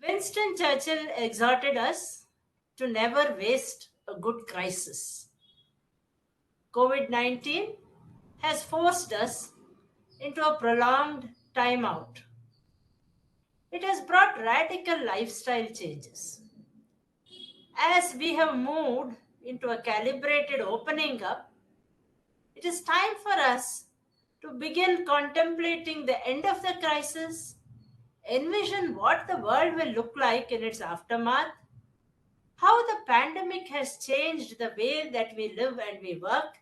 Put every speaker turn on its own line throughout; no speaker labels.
Winston Churchill exhorted us to never waste a good crisis. COVID 19 has forced us into a prolonged timeout. It has brought radical lifestyle changes. As we have moved into a calibrated opening up, it is time for us to begin contemplating the end of the crisis, envision what the world will look like in its aftermath, how the pandemic has changed the way that we live and we work,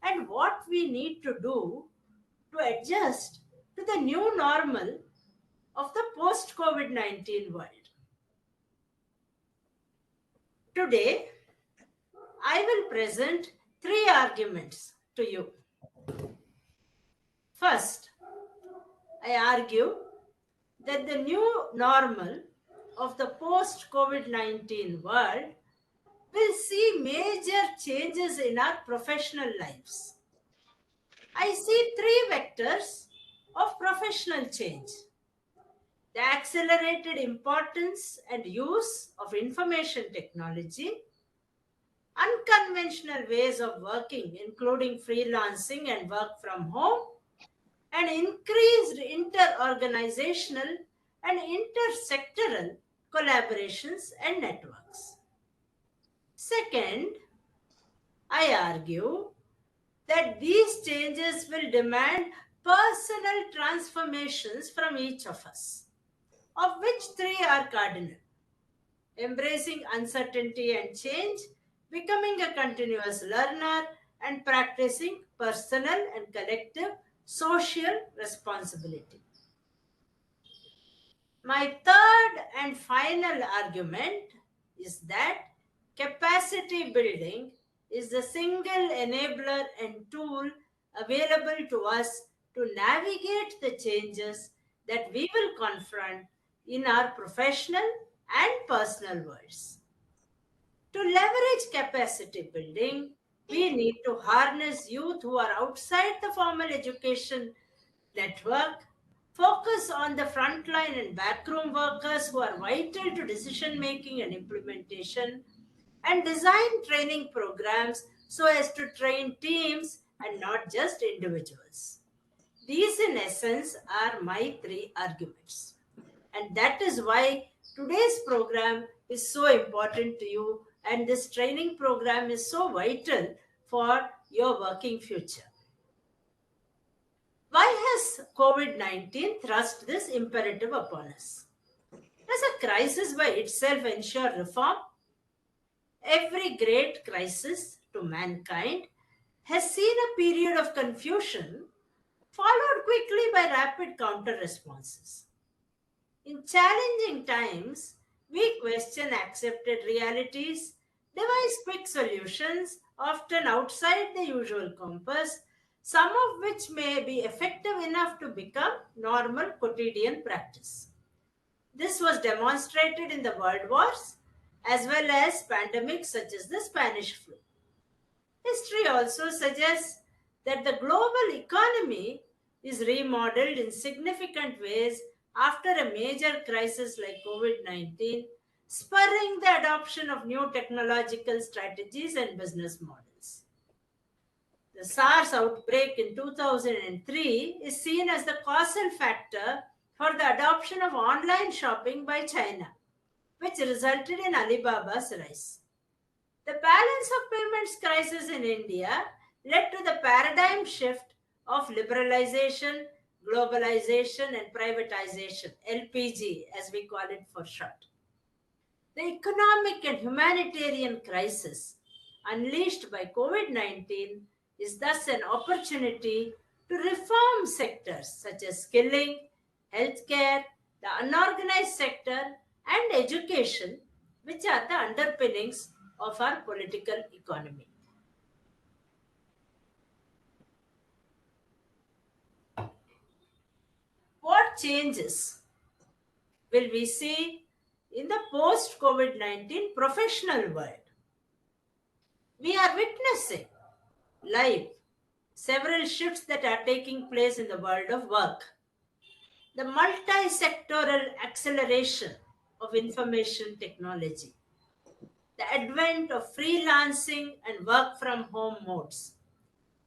and what we need to do to adjust to the new normal of the post COVID 19 world. Today, I will present three arguments to you. First, I argue that the new normal of the post COVID 19 world will see major changes in our professional lives. I see three vectors of professional change: the accelerated importance and use of information technology, unconventional ways of working, including freelancing and work from home, and increased inter-organizational and intersectoral collaborations and networks. Second, I argue that these changes will demand personal transformations from each of us, of which three are cardinal: embracing uncertainty and change, becoming a continuous learner, and practicing personal and collective social responsibility. My third and final argument is that capacity building is the single enabler and tool available to us to navigate the changes that we will confront in our professional and personal worlds. To leverage capacity building, we need to harness youth who are outside the formal education network, focus on the frontline and backroom workers who are vital to decision making and implementation, and design training programs so as to train teams and not just individuals. These, in essence, are my three arguments. And that is why today's program is so important to you, and this training program is so vital for your working future. Why has COVID 19 thrust this imperative upon us? Does a crisis by itself ensure reform? Every great crisis to mankind has seen a period of confusion followed quickly by rapid counter responses. In challenging times, we question accepted realities, devise quick solutions, often outside the usual compass, some of which may be effective enough to become normal quotidian practice. This was demonstrated in the world wars as well as pandemics such as the Spanish flu. History also suggests that the global economy is remodeled in significant ways after a major crisis like COVID 19, spurring the adoption of new technological strategies and business models. The SARS outbreak in 2003 is seen as the causal factor for the adoption of online shopping by China, which resulted in Alibaba's rise. The balance of payments crisis in India led to the paradigm shift of liberalization, globalization, and privatization, LPG as we call it for short. The economic and humanitarian crisis unleashed by COVID 19 is thus an opportunity to reform sectors such as skilling, healthcare, the unorganized sector, and education, which are the underpinnings of our political economy. What changes will we see in the post COVID 19 professional world? We are witnessing live several shifts that are taking place in the world of work. The multi sectoral acceleration of information technology, the advent of freelancing and work from home modes,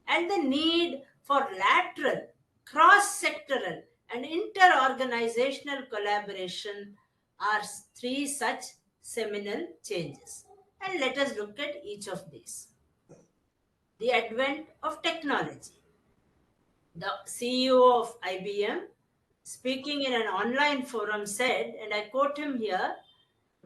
and the need for lateral, cross sectoral, and inter-organizational collaboration are three such seminal changes. And let us look at each of these. The advent of technology. The CEO of IBM, speaking in an online forum, said, and I quote him here,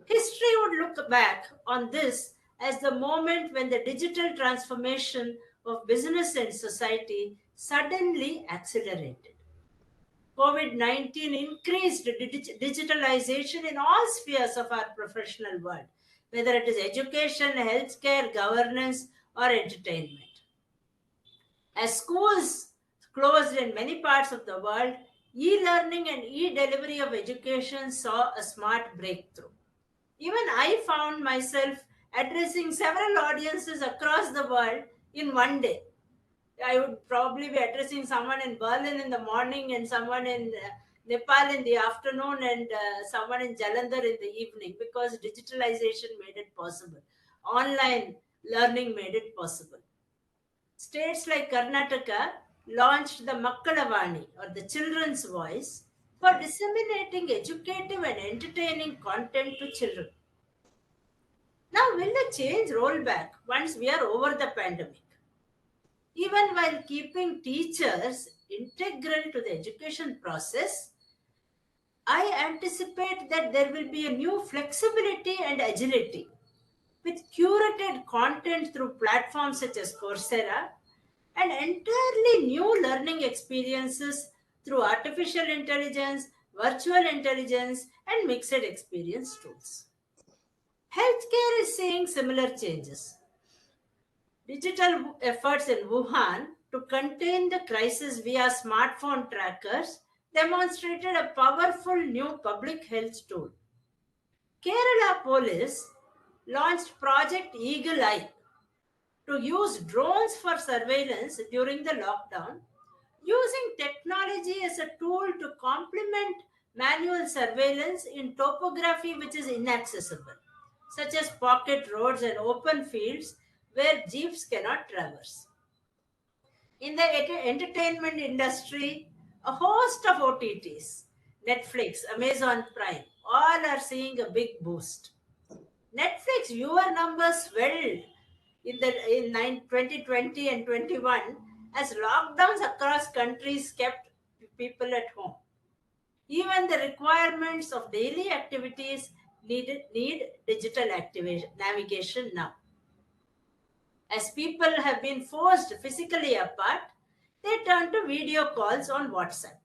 history would look back on this as the moment when the digital transformation of business and society suddenly accelerated. COVID 19 increased digitalization in all spheres of our professional world, whether it is education, healthcare, governance, or entertainment. As schools closed in many parts of the world, e learning and e delivery of education saw a smart breakthrough. Even I found myself addressing several audiences across the world in one day. I would probably be addressing someone in Berlin in the morning and someone in Nepal in the afternoon and someone in Jalandhar in the evening because digitalization made it possible. Online learning made it possible. States like Karnataka launched the Makkalavani or the children's voice for disseminating educative and entertaining content to children. Now, will the change roll back once we are over the pandemic? Even while keeping teachers integral to the education process, I anticipate that there will be a new flexibility and agility with curated content through platforms such as Coursera and entirely new learning experiences through artificial intelligence, virtual intelligence, and mixed experience tools. Healthcare is seeing similar changes. Digital efforts in Wuhan to contain the crisis via smartphone trackers demonstrated a powerful new public health tool. Kerala Police launched Project Eagle Eye to use drones for surveillance during the lockdown, using technology as a tool to complement manual surveillance in topography which is inaccessible, such as pocket roads and open fields where jeeps cannot traverse. In the entertainment industry, a host of OTTs, Netflix, Amazon Prime, all are seeing a big boost. Netflix viewer numbers swelled in 2020 and 21 as lockdowns across countries kept people at home. Even the requirements of daily activities need digital activation, navigation now. As people have been forced physically apart, they turn to video calls on WhatsApp.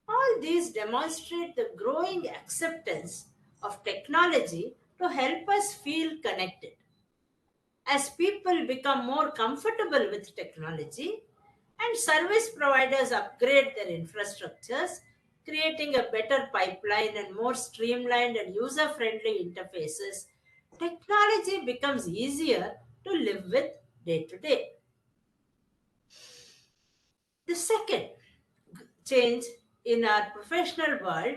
All these demonstrate the growing acceptance of technology to help us feel connected. As people become more comfortable with technology and service providers upgrade their infrastructures, creating a better pipeline and more streamlined and user friendly interfaces, technology becomes easier to live with day to day. The second change in our professional world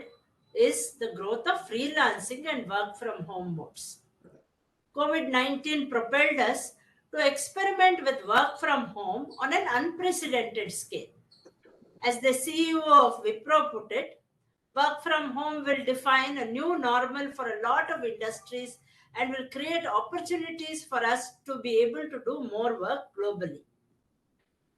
is the growth of freelancing and work from home modes. COVID 19 propelled us to experiment with work from home on an unprecedented scale. As the CEO of Wipro put it, work from home will define a new normal for a lot of industries and will create opportunities for us to be able to do more work globally.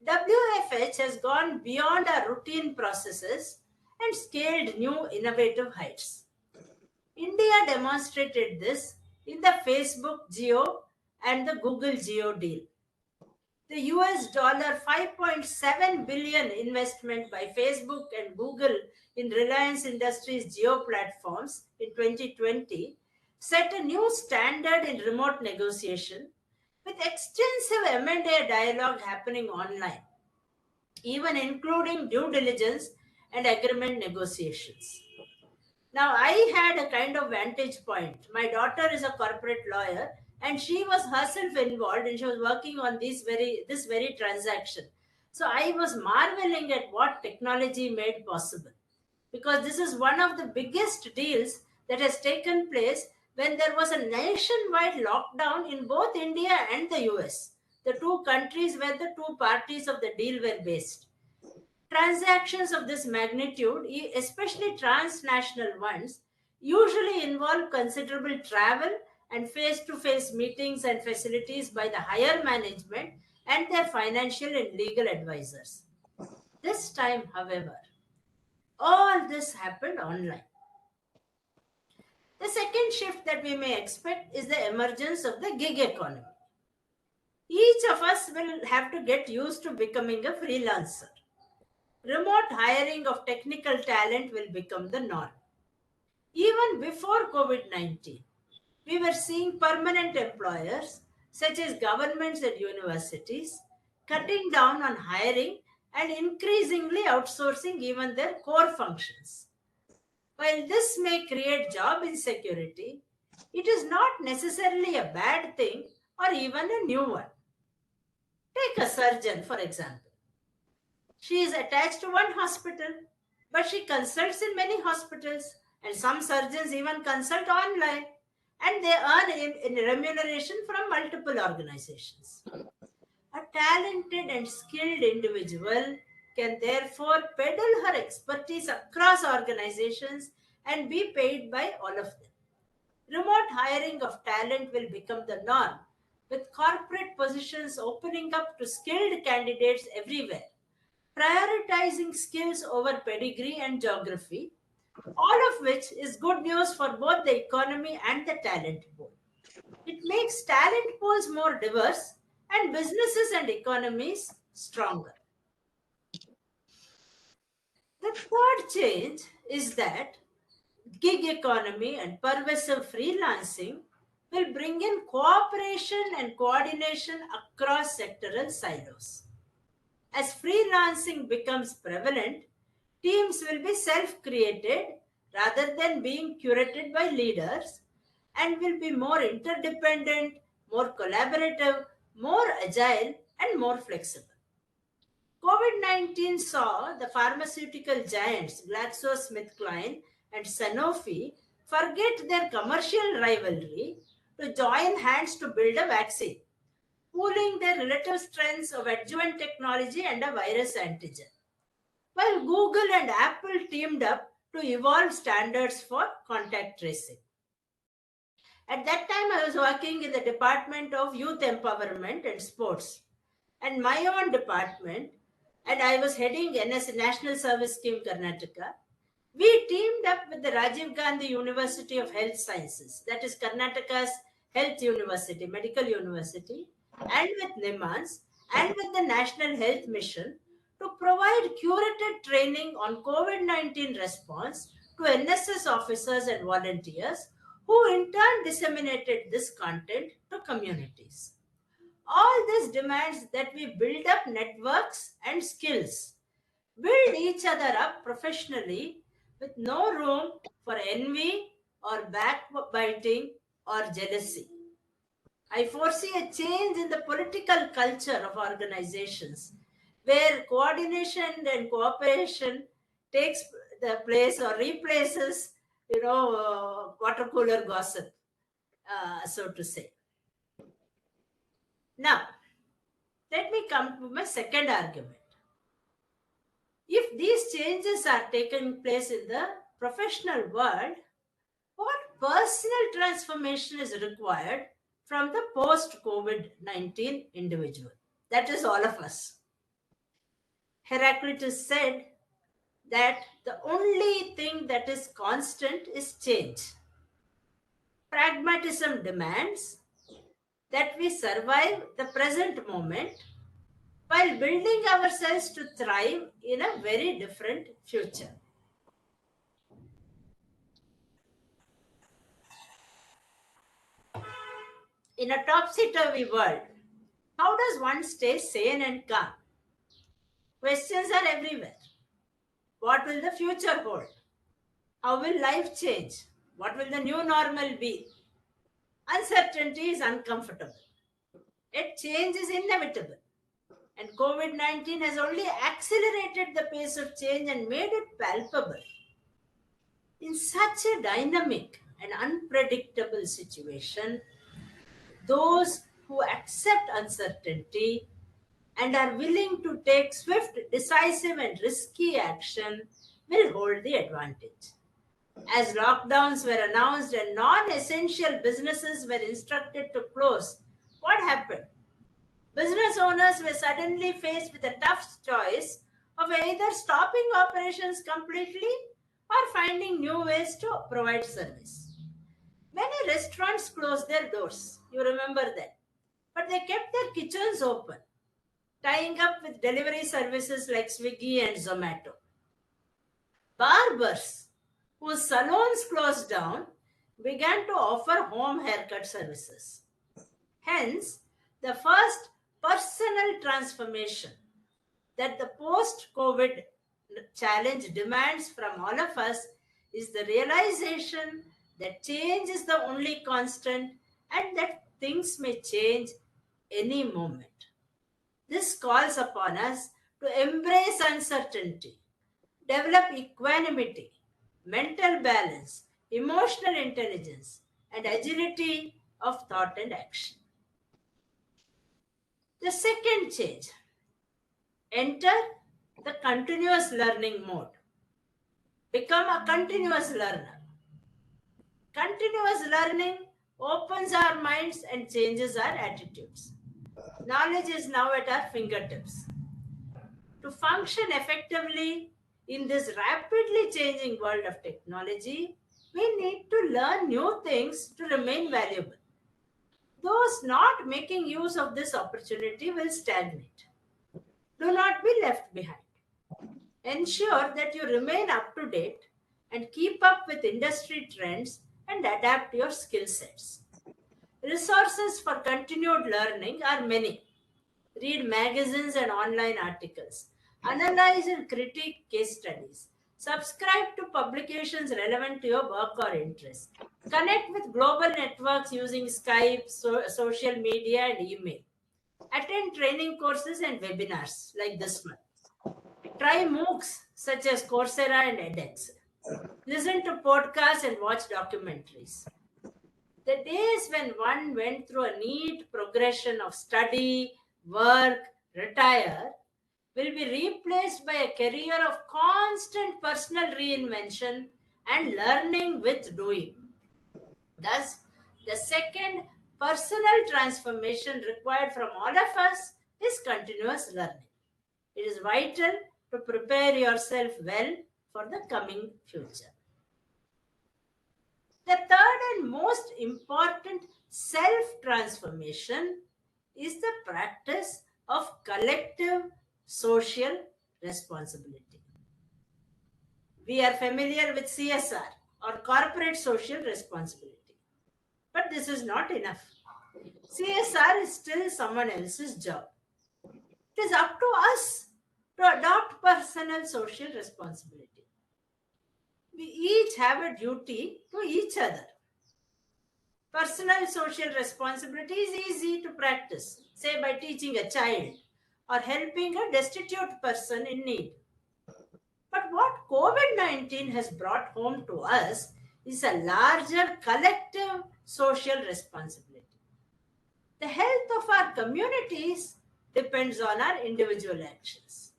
WFH has gone beyond our routine processes and scaled new innovative heights. India demonstrated this in the Facebook Geo and the Google Geo deal. The US dollar 5.7 billion investment by Facebook and Google in Reliance Industries Geo platforms in 2020 set a new standard in remote negotiation with extensive M&A dialogue happening online, even including due diligence and agreement negotiations. Now, I had a kind of vantage point. My daughter is a corporate lawyer, and she was herself involved, and she was working on this very transaction. So I was marveling at what technology made possible, because this is one of the biggest deals that has taken place when there was a nationwide lockdown in both India and the US, the two countries where the two parties of the deal were based. Transactions of this magnitude, especially transnational ones, usually involve considerable travel and face to face meetings and facilities by the higher management and their financial and legal advisors. This time, however, all this happened online. The second shift that we may expect is the emergence of the gig economy. Each of us will have to get used to becoming a freelancer. Remote hiring of technical talent will become the norm. Even before COVID 19, we were seeing permanent employers, such as governments and universities, cutting down on hiring and increasingly outsourcing even their core functions. While this may create job insecurity, it is not necessarily a bad thing or even a new one. Take a surgeon, for example. She is attached to one hospital, but she consults in many hospitals, and some surgeons even consult online, and they earn in remuneration from multiple organizations. A talented and skilled individual can therefore peddle her expertise across organizations and be paid by all of them. Remote hiring of talent will become the norm, with corporate positions opening up to skilled candidates everywhere, prioritizing skills over pedigree and geography, all of which is good news for both the economy and the talent pool. It makes talent pools more diverse and businesses and economies stronger. The third change is that gig economy and pervasive freelancing will bring in cooperation and coordination across sectoral silos. As freelancing becomes prevalent, teams will be self created rather than being curated by leaders and will be more interdependent, more collaborative, more agile, and more flexible. COVID 19 saw the pharmaceutical giants GlaxoSmithKline and Sanofi forget their commercial rivalry to join hands to build a vaccine, pooling their relative strengths of adjuvant technology and a virus antigen, while Google and Apple teamed up to evolve standards for contact tracing. At that time, I was working in the Department of Youth Empowerment and Sports, and my own department, and I was heading National Service Scheme Karnataka. We teamed up with the Rajiv Gandhi University of Health Sciences, that is Karnataka's Health University, Medical University, and with NIMANS and with the National Health Mission to provide curated training on COVID 19 response to NSS officers and volunteers who in turn disseminated this content to communities. All this demands that we build up networks and skills, build each other up professionally with no room for envy or backbiting or jealousy. I foresee a change in the political culture of organizations where coordination and cooperation takes the place or replaces, water cooler gossip, so to say. Now, let me come to my second argument. If these changes are taking place in the professional world, what personal transformation is required from the post COVID 19 individual? That is all of us. Heraclitus said that the only thing that is constant is change. Pragmatism demands that we survive the present moment while building ourselves to thrive in a very different future. In a topsy-turvy world, how does one stay sane and calm? Questions are everywhere. What will the future hold? How will life change? What will the new normal be? Uncertainty is uncomfortable. Yet change is inevitable. And COVID 19 has only accelerated the pace of change and made it palpable. In such a dynamic and unpredictable situation, those who accept uncertainty and are willing to take swift, decisive, and risky action will hold the advantage. As lockdowns were announced and non essential businesses were instructed to close, what happened? Business owners were suddenly faced with a tough choice of either stopping operations completely or finding new ways to provide service. Many restaurants closed their doors, you remember that, but they kept their kitchens open, tying up with delivery services like Swiggy and Zomato. Barbers, whose salons closed down, began to offer home haircut services. Hence, the first personal transformation that the post COVID challenge demands from all of us is the realization that change is the only constant and that things may change any moment. This calls upon us to embrace uncertainty, develop equanimity, mental balance, emotional intelligence, and agility of thought and action. The second change, enter the continuous learning mode. Become a continuous learner. Continuous learning opens our minds and changes our attitudes. Knowledge is now at our fingertips. To function effectively in this rapidly changing world of technology, we need to learn new things to remain valuable. Those not making use of this opportunity will stagnate. Do not be left behind. Ensure that you remain up to date and keep up with industry trends and adapt your skill sets. Resources for continued learning are many. Read magazines and online articles. Analyze and critique case studies. Subscribe to publications relevant to your work or interest. Connect with global networks using Skype, social media, and email. Attend training courses and webinars like this one. Try MOOCs such as Coursera and edX. Listen to podcasts and watch documentaries. The days when one went through a neat progression of study, work, retire will be replaced by a career of constant personal reinvention and learning with doing. Thus, the second personal transformation required from all of us is continuous learning. It is vital to prepare yourself well for the coming future. The third and most important self transformation is the practice of collective social responsibility. We are familiar with CSR or corporate social responsibility, but this is not enough. CSR is still someone else's job. It is up to us to adopt personal social responsibility. We each have a duty to each other. Personal social responsibility is easy to practice, say by teaching a child or helping a destitute person in need. But what COVID 19 has brought home to us is a larger collective social responsibility. The health of our communities depends on our individual actions.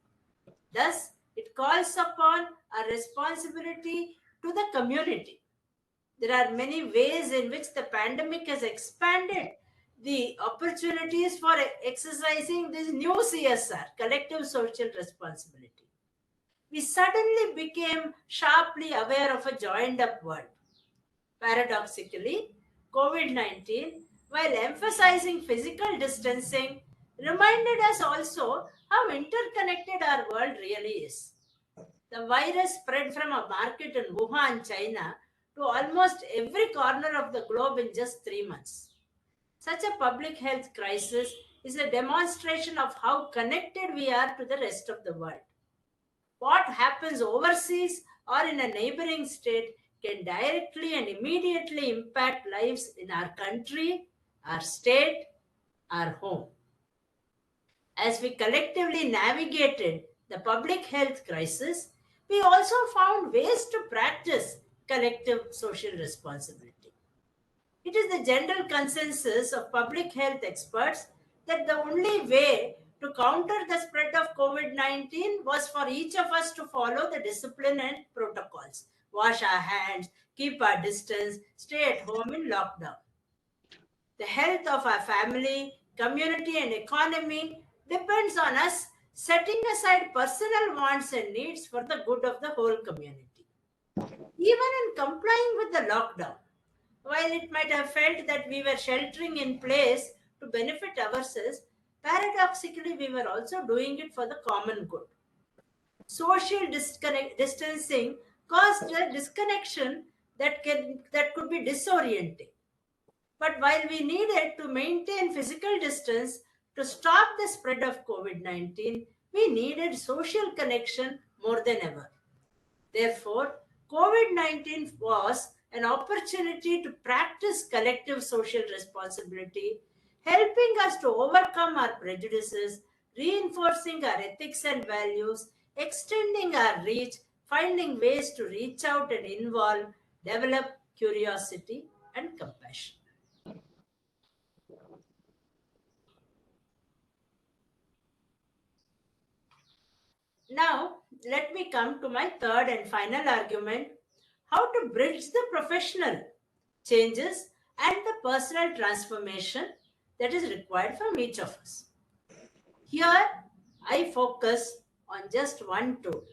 Thus, it calls upon a responsibility to the community. There are many ways in which the pandemic has expanded the opportunities for exercising this new CSR, collective social responsibility. We suddenly became sharply aware of a joined up world. Paradoxically, COVID 19, while emphasizing physical distancing, reminded us also how interconnected our world really is. The virus spread from a market in Wuhan, China, to almost every corner of the globe in just 3 months. Such a public health crisis is a demonstration of how connected we are to the rest of the world. What happens overseas or in a neighboring state can directly and immediately impact lives in our country, our state, our home. As we collectively navigated the public health crisis, we also found ways to practice collective social responsibility. It is the general consensus of public health experts that the only way to counter the spread of COVID 19 was for each of us to follow the discipline and protocols, wash our hands, keep our distance, stay at home in lockdown. The health of our family, community, and economy depends on us setting aside personal wants and needs for the good of the whole community. Even in complying with the lockdown, while it might have felt that we were sheltering in place to benefit ourselves, paradoxically, we were also doing it for the common good. Social distancing caused a disconnection that could be disorienting. But while we needed to maintain physical distance to stop the spread of COVID 19, we needed social connection more than ever. Therefore, COVID 19 was an opportunity to practice collective social responsibility, helping us to overcome our prejudices, reinforcing our ethics and values, extending our reach, finding ways to reach out and involve, develop curiosity and compassion. Now, let me come to my third and final argument, how to bridge the professional changes and the personal transformation that is required from each of us. Here, I focus on just one tool,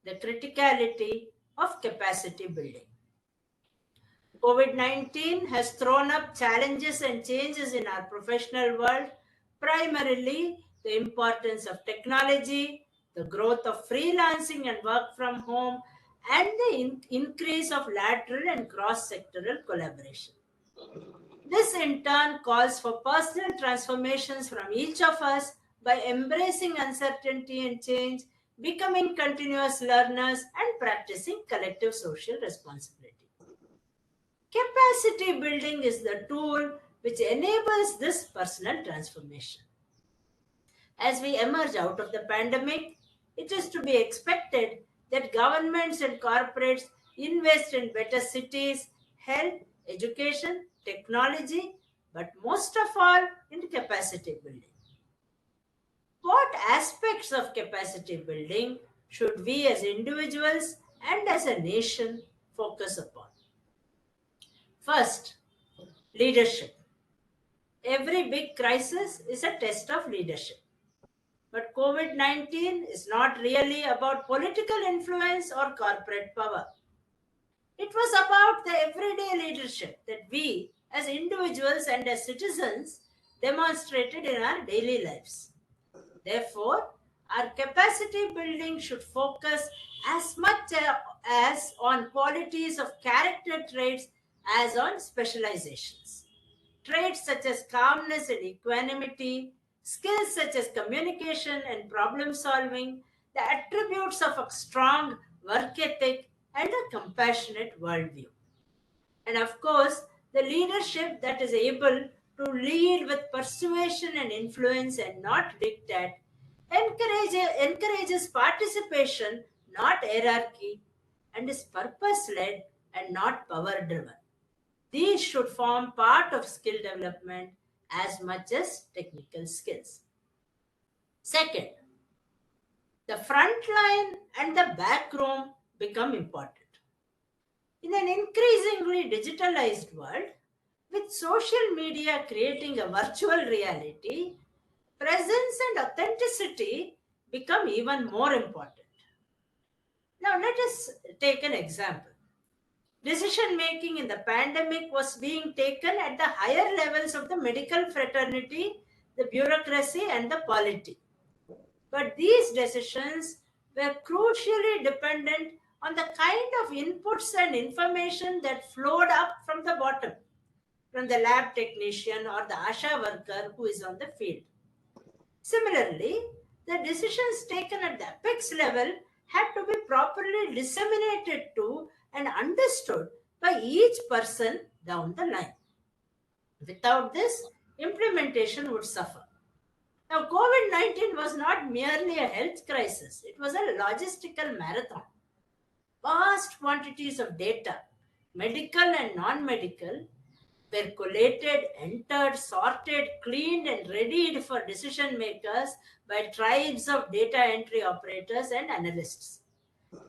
the criticality of capacity building. COVID 19 has thrown up challenges and changes in our professional world, primarily the importance of technology, the growth of freelancing and work from home, and the increase of lateral and cross sectoral collaboration. This in turn calls for personal transformations from each of us by embracing uncertainty and change, becoming continuous learners, and practicing collective social responsibility. Capacity building is the tool which enables this personal transformation. As we emerge out of the pandemic, it is to be expected that governments and corporates invest in better cities, health, education, technology, but most of all in capacity building. What aspects of capacity building should we as individuals and as a nation focus upon? First, leadership. Every big crisis is a test of leadership. But COVID 19 is not really about political influence or corporate power. It was about the everyday leadership that we, as individuals and as citizens, demonstrated in our daily lives. Therefore, our capacity building should focus as much as on qualities of character traits as on specializations. Traits such as calmness and equanimity, skills such as communication and problem solving, the attributes of a strong work ethic and a compassionate worldview. And of course, the leadership that is able to lead with persuasion and influence and not dictate encourages participation, not hierarchy, and is purpose led and not power driven. These should form part of skill development as much as technical skills. Second, the front line and the back room become important. In an increasingly digitalized world, with social media creating a virtual reality, presence and authenticity become even more important. Now, let us take an example. Decision making in the pandemic was being taken at the higher levels of the medical fraternity, the bureaucracy, and the polity. But these decisions were crucially dependent on the kind of inputs and information that flowed up from the bottom, from the lab technician or the ASHA worker who is on the field. Similarly, the decisions taken at the apex level had to be properly disseminated to and understood by each person down the line. Without this, implementation would suffer. Now, COVID 19 was not merely a health crisis, it was a logistical marathon. Vast quantities of data, medical and non-medical, were collated, entered, sorted, cleaned, and readied for decision makers by tribes of data entry operators and analysts.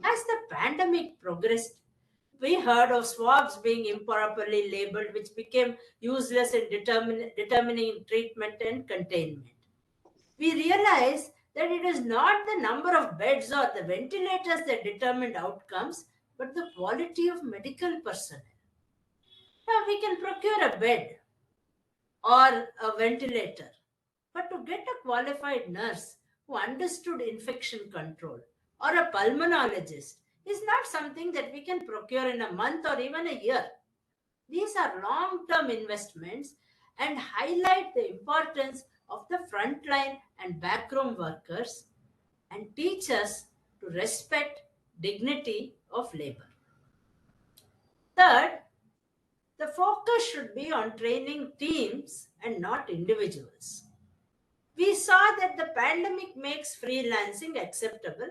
As the pandemic progressed, we heard of swabs being improperly labeled, which became useless in determining treatment and containment. We realized that it is not the number of beds or the ventilators that determined outcomes, but the quality of medical personnel. Now, we can procure a bed or a ventilator, but to get a qualified nurse who understood infection control or a pulmonologist is not something that we can procure in a month or even a year. These are long term investments and highlight the importance of the frontline and backroom workers and teach us to respect dignity of labor. Third, the focus should be on training teams and not individuals. We saw that the pandemic makes freelancing acceptable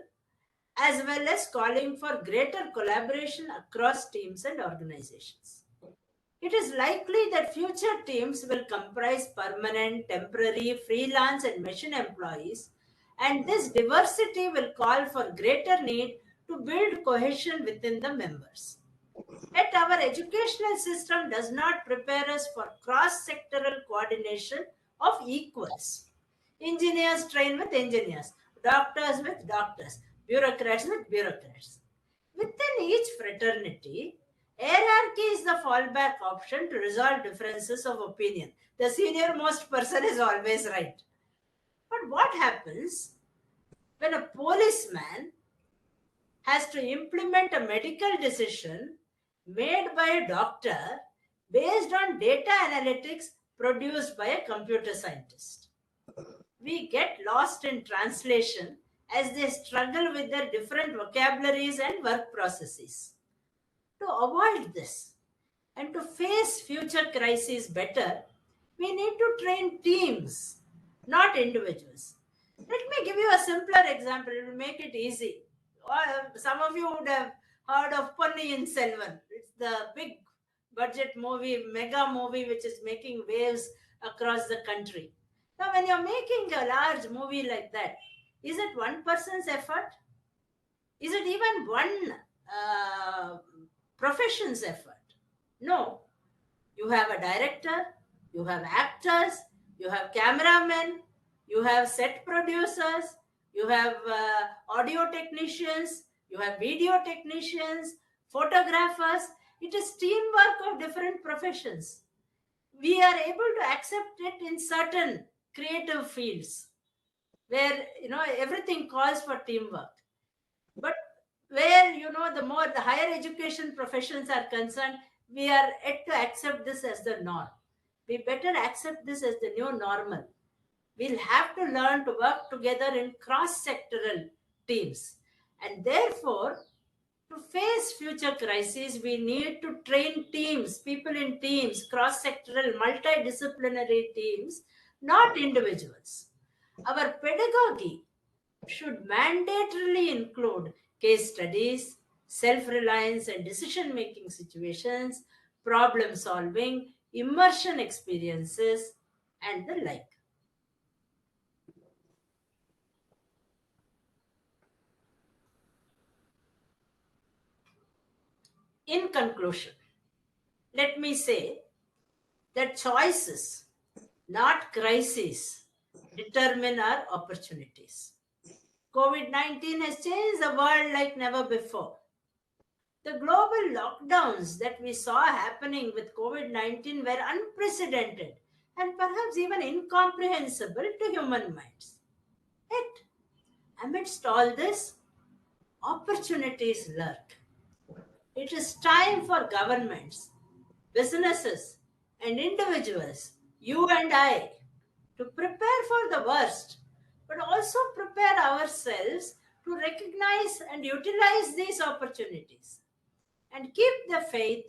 as well as calling for greater collaboration across teams and organizations. It is likely that future teams will comprise permanent, temporary, freelance, and machine employees, and this diversity will call for greater need to build cohesion within the members. Yet our educational system does not prepare us for cross-sectoral coordination of equals. Engineers train with engineers, doctors with doctors, bureaucrats with bureaucrats. Within each fraternity, hierarchy is the fallback option to resolve differences of opinion. The senior most person is always right. But what happens when a policeman has to implement a medical decision made by a doctor based on data analytics produced by a computer scientist? We get lost in translation as they struggle with their different vocabularies and work processes. To avoid this and to face future crises better, we need to train teams, not individuals. Let me give you a simpler example. It will make it easy. Some of you would have heard of Ponniyin Selvan. It's the big budget movie, mega movie, which is making waves across the country. Now, when you're making a large movie like that, is it one person's effort? Is it even one uh, profession's effort? No. You have a director, you have actors, you have cameramen, you have set producers, you have audio technicians, you have video technicians, photographers. It is teamwork of different professions. We are able to accept it in certain creative fields where everything calls for teamwork. But where the higher education professions are concerned, we are yet to accept this as the norm. We better accept this as the new normal. We'll have to learn to work together in cross-sectoral teams. And therefore, to face future crises, we need to train teams, people in teams, cross-sectoral, multidisciplinary teams, not individuals. Our pedagogy should mandatorily include case studies, self reliance and decision making situations, problem solving, immersion experiences, and the like. In conclusion, let me say that choices, not crises, determine our opportunities. COVID 19 has changed the world like never before. The global lockdowns that we saw happening with COVID 19 were unprecedented and perhaps even incomprehensible to human minds. Yet, amidst all this, opportunities lurk. It is time for governments, businesses, and individuals, you and I, to prepare for the worst, but also prepare ourselves to recognize and utilize these opportunities and keep the faith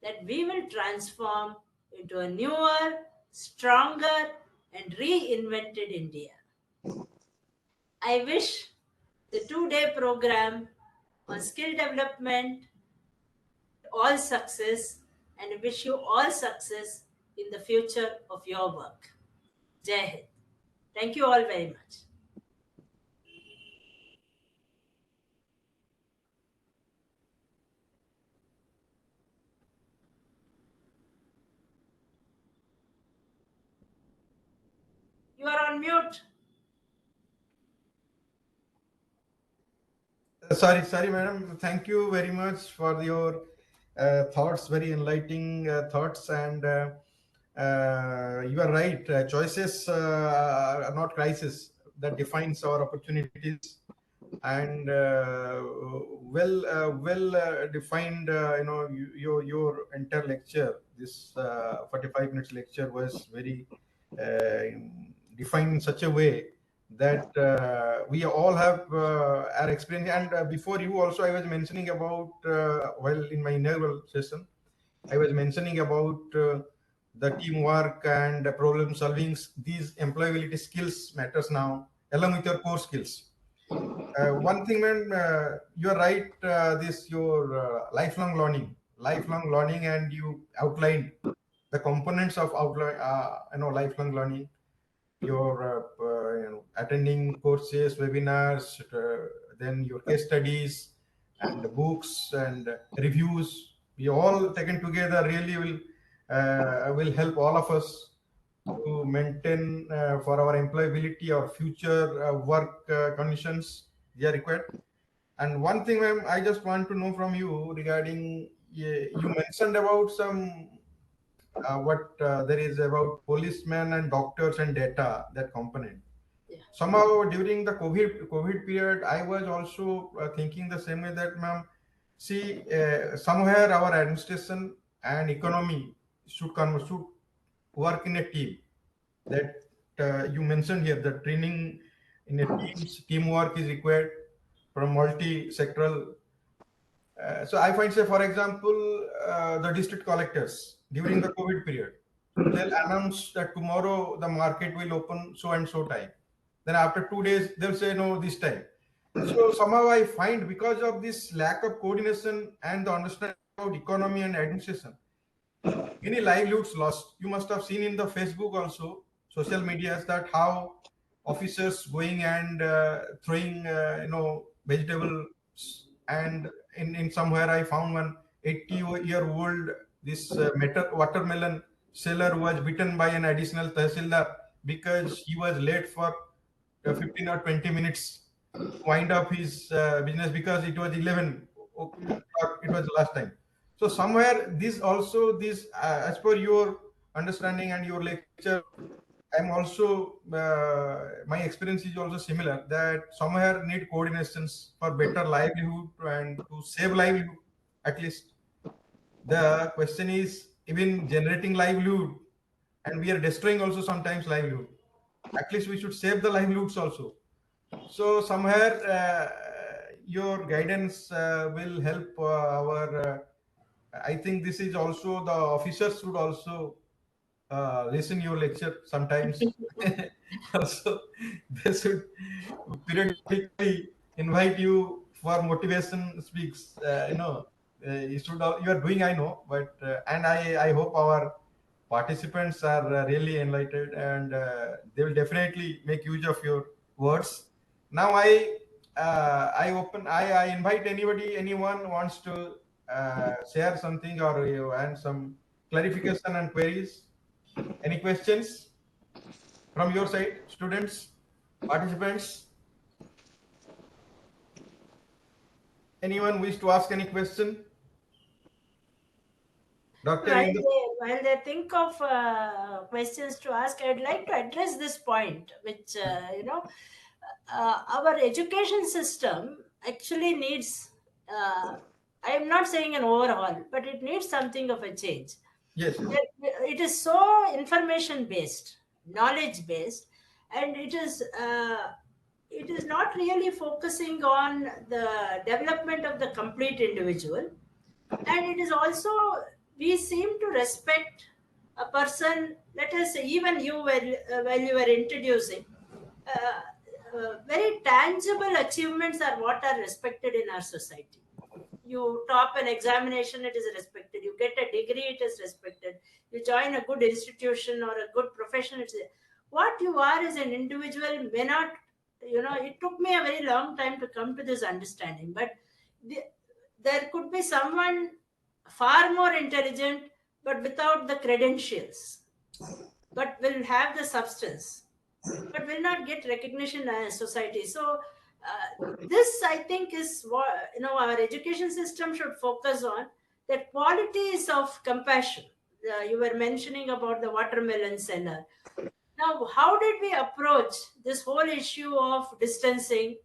that we will transform into a newer, stronger, and reinvented India. I wish the 2-day program on skill development all success and wish you all success in the future of your work. Jai Hind. Thank you all very much. You are on mute.
Sorry, madam. Thank you very much for your thoughts, very enlightening thoughts. And you are right. Choices are not crisis that defines our opportunities. And well defined. Your entire lecture, this 45 minutes lecture, was very defined in such a way that we all have our experience. And before you also, I was mentioning about while in my inaugural session, I was mentioning about the teamwork and problem solving. These employability skills matters now, along with your core skills. One thing, man, you are right. This your lifelong learning, and you outlined the components of outline, lifelong learning. Your attending courses, webinars, then your case studies, and the books and reviews. We all taken together really will help all of us to maintain for our employability or future work conditions they are required. And one thing, ma'am, I just want to know from you regarding you mentioned about some what there is about policemen and doctors and data, that component.
Yeah.
Somehow during the COVID period, I was also thinking the same way that, ma'am, see, somewhere our administration and economy should work in a team. That you mentioned here, the training in a teamwork is required from multi-sectoral. So I find, say, for example, the district collectors during the COVID period, they'll announce that tomorrow the market will open so and so time. Then after 2 days, they'll say no this time. So somehow I find, because of this lack of coordination and the understanding about economy and administration, many livelihoods lost. You must have seen in the Facebook also, social medias, that how officers going and throwing vegetables. And in somewhere I found one 80-year-old, this watermelon seller was beaten by an additional tahsildar because he was late for 15 or 20 minutes to wind up his business, because it was 11 o'clock, it was the last time. So somewhere this also, this as per your understanding and your lecture, I'm also my experience is also similar, that somewhere need coordinations for better livelihood and to save livelihood at least. The question is, even generating livelihood, and we are destroying also sometimes livelihood. At least we should save the livelihoods also. So somewhere your guidance will help our. I think this is also, the officers should also listen your lecture sometimes. Also, they should periodically invite you for motivation speaks. You are doing, I know, but and I hope our participants are really enlightened, and they will definitely make use of your words. Now I invite anybody, anyone wants to share something, or and some clarification and queries. Any questions from your side, students, participants? Anyone wish to ask any question? Doctor,
While
in the
they think of questions to ask, I'd like to address this point, which our education system actually needs. I am not saying an overhaul, but it needs something of a change.
yes,
It is so information based, knowledge based, and it is not really focusing on the development of the complete individual. And it is also, we seem to respect a person. Let us say, even you, while you were introducing, very tangible achievements are what are respected in our society. You top an examination, it is respected. You get a degree, it is respected. You join a good institution or a good profession, it's what you are as an individual may not, it took me a very long time to come to this understanding. But the, there could be someone far more intelligent but without the credentials, but will have the substance, but will not get recognition as society. So this, I think, is what our education system should focus on. That qualities of compassion. You were mentioning about the watermelon seller. Now, how did we approach this whole issue of distancing?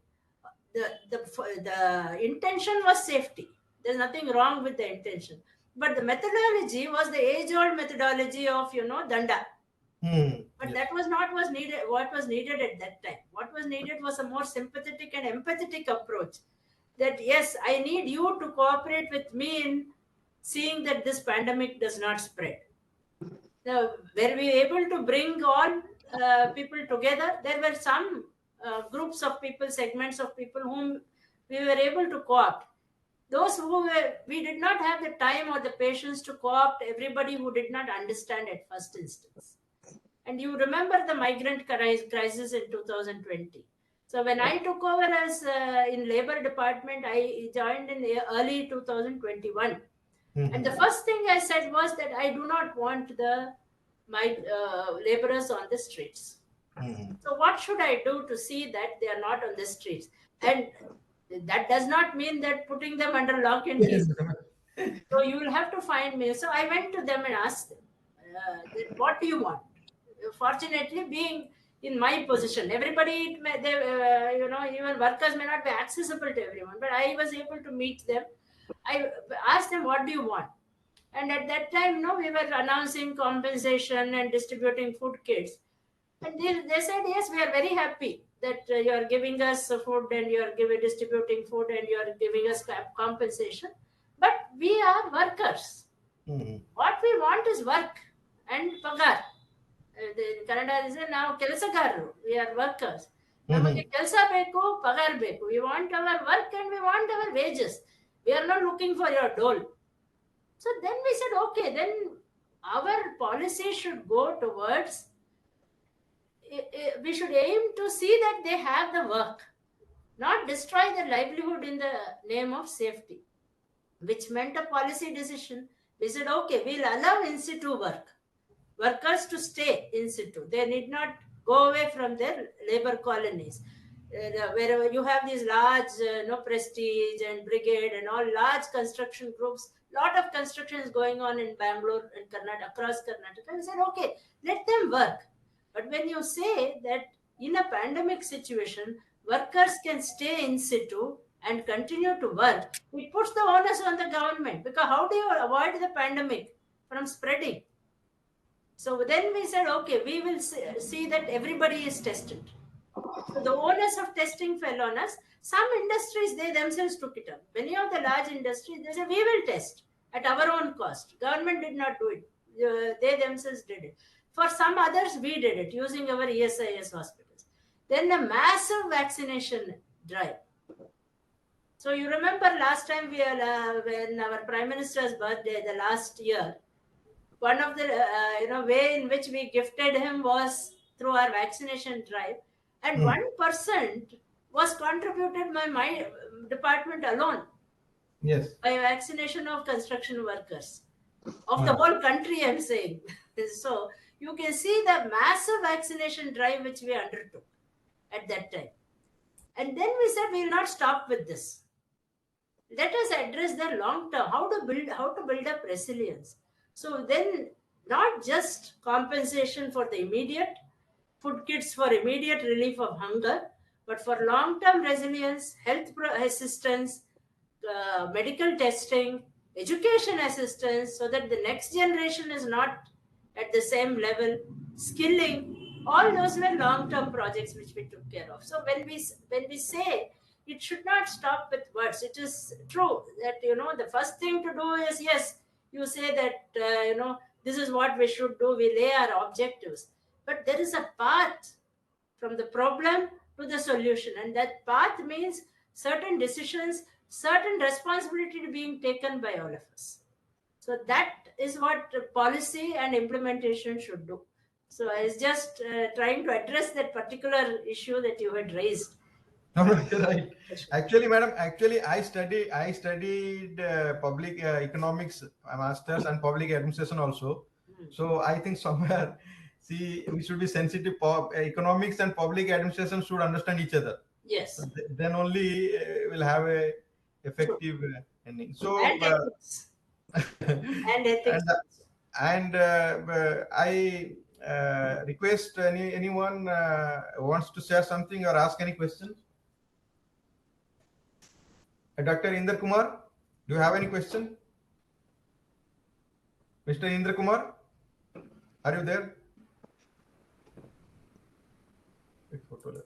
The intention was safety. There's nothing wrong with the intention, but the methodology was the age-old methodology of danda. But
Yes.
that was not was needed. What was needed at that time? What was needed was a more sympathetic and empathetic approach. That yes, I need you to cooperate with me in seeing that this pandemic does not spread. Now, were we able to bring all people together? There were some groups of people, segments of people whom we were able to co-opt. Those who were, we did not have the time or the patience to co-opt everybody who did not understand at first instance. And you remember the migrant crisis in 2020. So when I took over as in labor department, I joined in the early 2021. And the
Mhm.
first thing I said was that I do not want my laborers on the streets.
Mhm.
So what should I do to see that they are not on the streets? And that does not mean that putting them under lock and key.
Yes.
So you will have to find me. So I went to them and asked them, that what do you want? Fortunately, being in my position, everybody, even workers may not be accessible to everyone, but I was able to meet them. I asked them, what do you want? And at that time, we were announcing compensation and distributing food kits. And they said, yes, we are very happy that you are giving us food and you are distributing food and you are giving us compensation. But we are workers.
Mhm.
What we want is work and pagar. Kannada is ನಾವು ಕೆಲಸಗಾರರು. We are workers. ನಮಗೆ
Mhm.
ಕೆಲಸ ಬೇಕು, ಪಗಾರ್ ಬೇಕು. We want our work and we want our wages. We are not looking for your dole. So then we said, okay, then our policy should go towards, we should aim to see that they have the work, not destroy their livelihood in the name of safety, which meant a policy decision. We said, okay, we'll allow in situ workers to stay in situ. They need not go away from their labor colonies. Wherever you have these large, Prestige and Brigade and all large construction groups, lot of construction is going on in Bangalore and Karnataka, across Karnataka. We said, okay, let them work. But when you say that in a pandemic situation, workers can stay in situ and continue to work, it puts the onus on the government, because how do you avoid the pandemic from spreading? So then we said, okay, we will see that everybody is tested. So the onus of testing fell on us. Some industries, they themselves took it up. Many of the large industries, they said, we will test at our own cost. Government did not do it. They themselves did it. For some others, we did it using our ESIS hospitals. Then a massive vaccination drive. So you remember last time when our Prime Minister's birthday, the last year, one of the way in which we gifted him was through our vaccination drive, and
Mhm.
1% was contributed by my department alone
Yes.
by vaccination of construction workers of the
Wow.
whole country, I'm saying. So you can see the massive vaccination drive which we undertook at that time. And then we said we will not stop with this. Let us address the long term, how to build up resilience. So then, not just compensation for the immediate, food kits for immediate relief of hunger, but for long term resilience, health assistance, medical testing, education assistance, so that the next generation is not at the same level, skilling. All those were long-term projects which we took care of. So when we say it should not stop with words, it is true that the first thing to do is, yes, you say that this is what we should do. We lay our objectives, but there is a path from the problem to the solution, and that path means certain decisions certain responsibility being taken by all of us. So that is what policy and implementation should do. So I was just trying to address that particular issue that you had raised.
No, no, you're right. Actually, madam, actually, I studied public economics, masters, and public administration also. So I think somewhere, see, we should be sensitive. Economics and public administration should understand each other. So
Yes,
then only we'll have a
true.
effective ending.
And
So
ethics. And ethics
and
also.
I request anyone wants to share something or ask any question. Dr. Inder Kumar, do you have any question? Mr. Indra Kumar, are you there? Wait, photo there.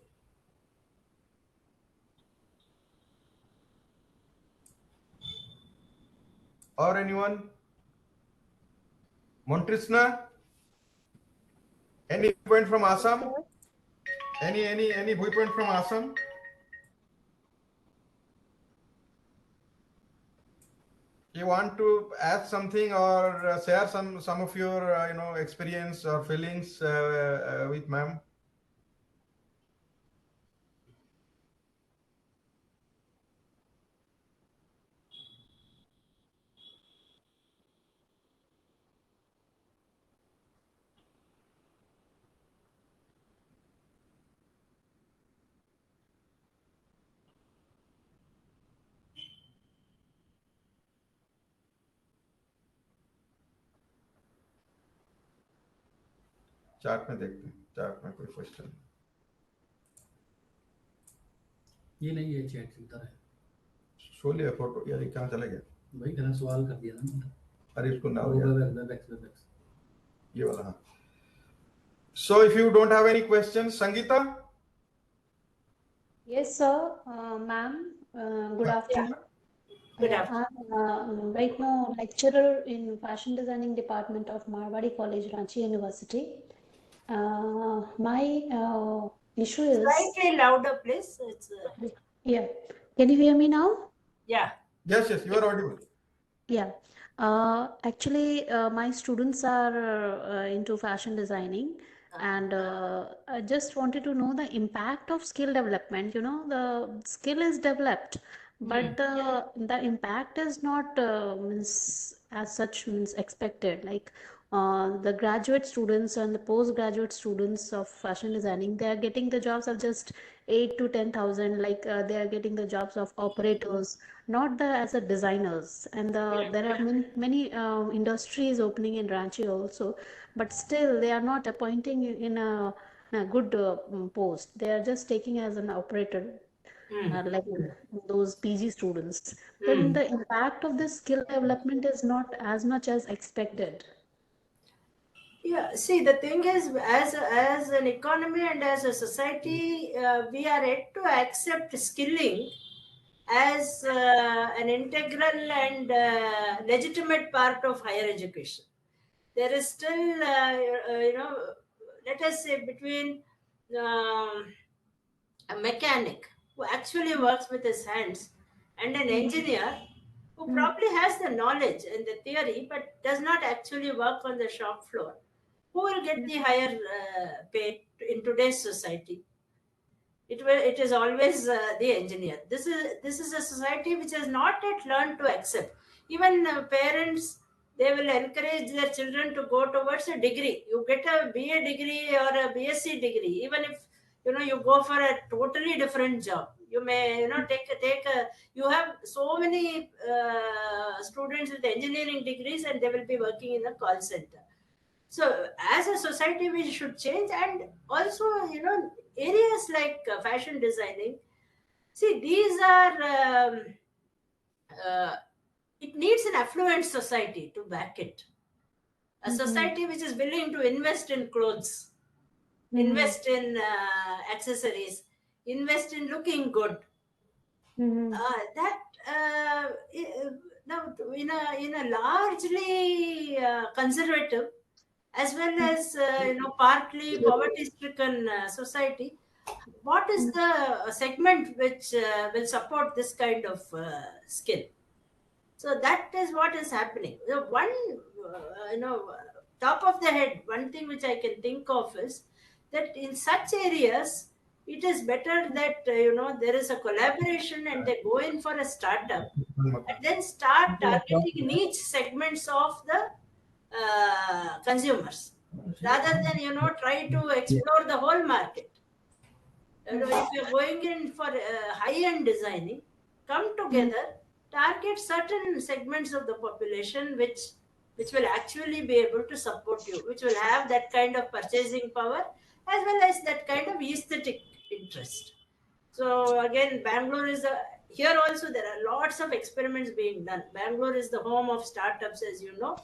Or anyone? Montrisna? Any point from Assam? Any viewpoint from Assam? You want to add something or share some of your experience or feelings with ma'am? Chart में देखते हैं chart में कोई question
ये नहीं है chat चलता है
शो लिया फोटो यार ये कहाँ चला गया
भाई मैंने सवाल कर दिया ना
अरे इसको ना हो
वो
गया
बैक
ये वाला हाँ so if you don't have any questions Sangeeta
Yes, sir. Ma'am, good afternoon.
Good afternoon.
I'm right now lecturer in fashion designing department of Marwari College, Ranchi University. My issue is
Slightly louder, please. It's
yeah. Can you hear me now?
yeah.
yes you are audible
Yeah. Actually, my students are into fashion designing, and I just wanted to know the impact of skill development. You know, the skill is developed, but the impact is not means as such means expected. Like the graduate students and the postgraduate students of fashion designing, they are getting the jobs of just 8 to 10,000. Like they are getting the jobs of operators, not the as a designers. And there are many industries opening in Ranchi also, but still they are not appointing in a good post. They are just taking as an operator. Like those PG students, then the impact of this skill development is not as much as expected.
Yeah, see, the thing is, as an economy and as a society, we are yet to accept skilling as an integral and legitimate part of higher education. There is still, let us say, between um, a mechanic who actually works with his hands and an engineer who probably has the knowledge and the theory but does not actually work on the shop floor, who will get the higher pay in today's society? It is always the engineer. This is a society which has not yet learned to accept. Even parents, they will encourage their children to go towards a degree. You get a BA degree or a BSc degree, even if you go for a totally different job. You may take a you have so many students with engineering degrees and they will be working in a call center. So as a society we should change, and also areas like fashion designing, see, these are uh, it needs an affluent society to back it, a society which is willing to invest in clothes, invest in accessories, invest in looking good. That now in a largely conservative as well as partly poverty-stricken society, what is the segment which will support this kind of skill? So that is what is happening. The one, top of the head, one thing which I can think of is that in such areas, it is better that there is a collaboration and they go in for a startup and then start targeting niche segments of the consumers rather than try to explore the whole market. If you're going in for high-end designing, come together, target certain segments of the population which will actually be able to support you, which will have that kind of purchasing power as well as that kind of aesthetic interest. So again, Bangalore is here also there are lots of experiments being done. Bangalore is the home of startups, as you know.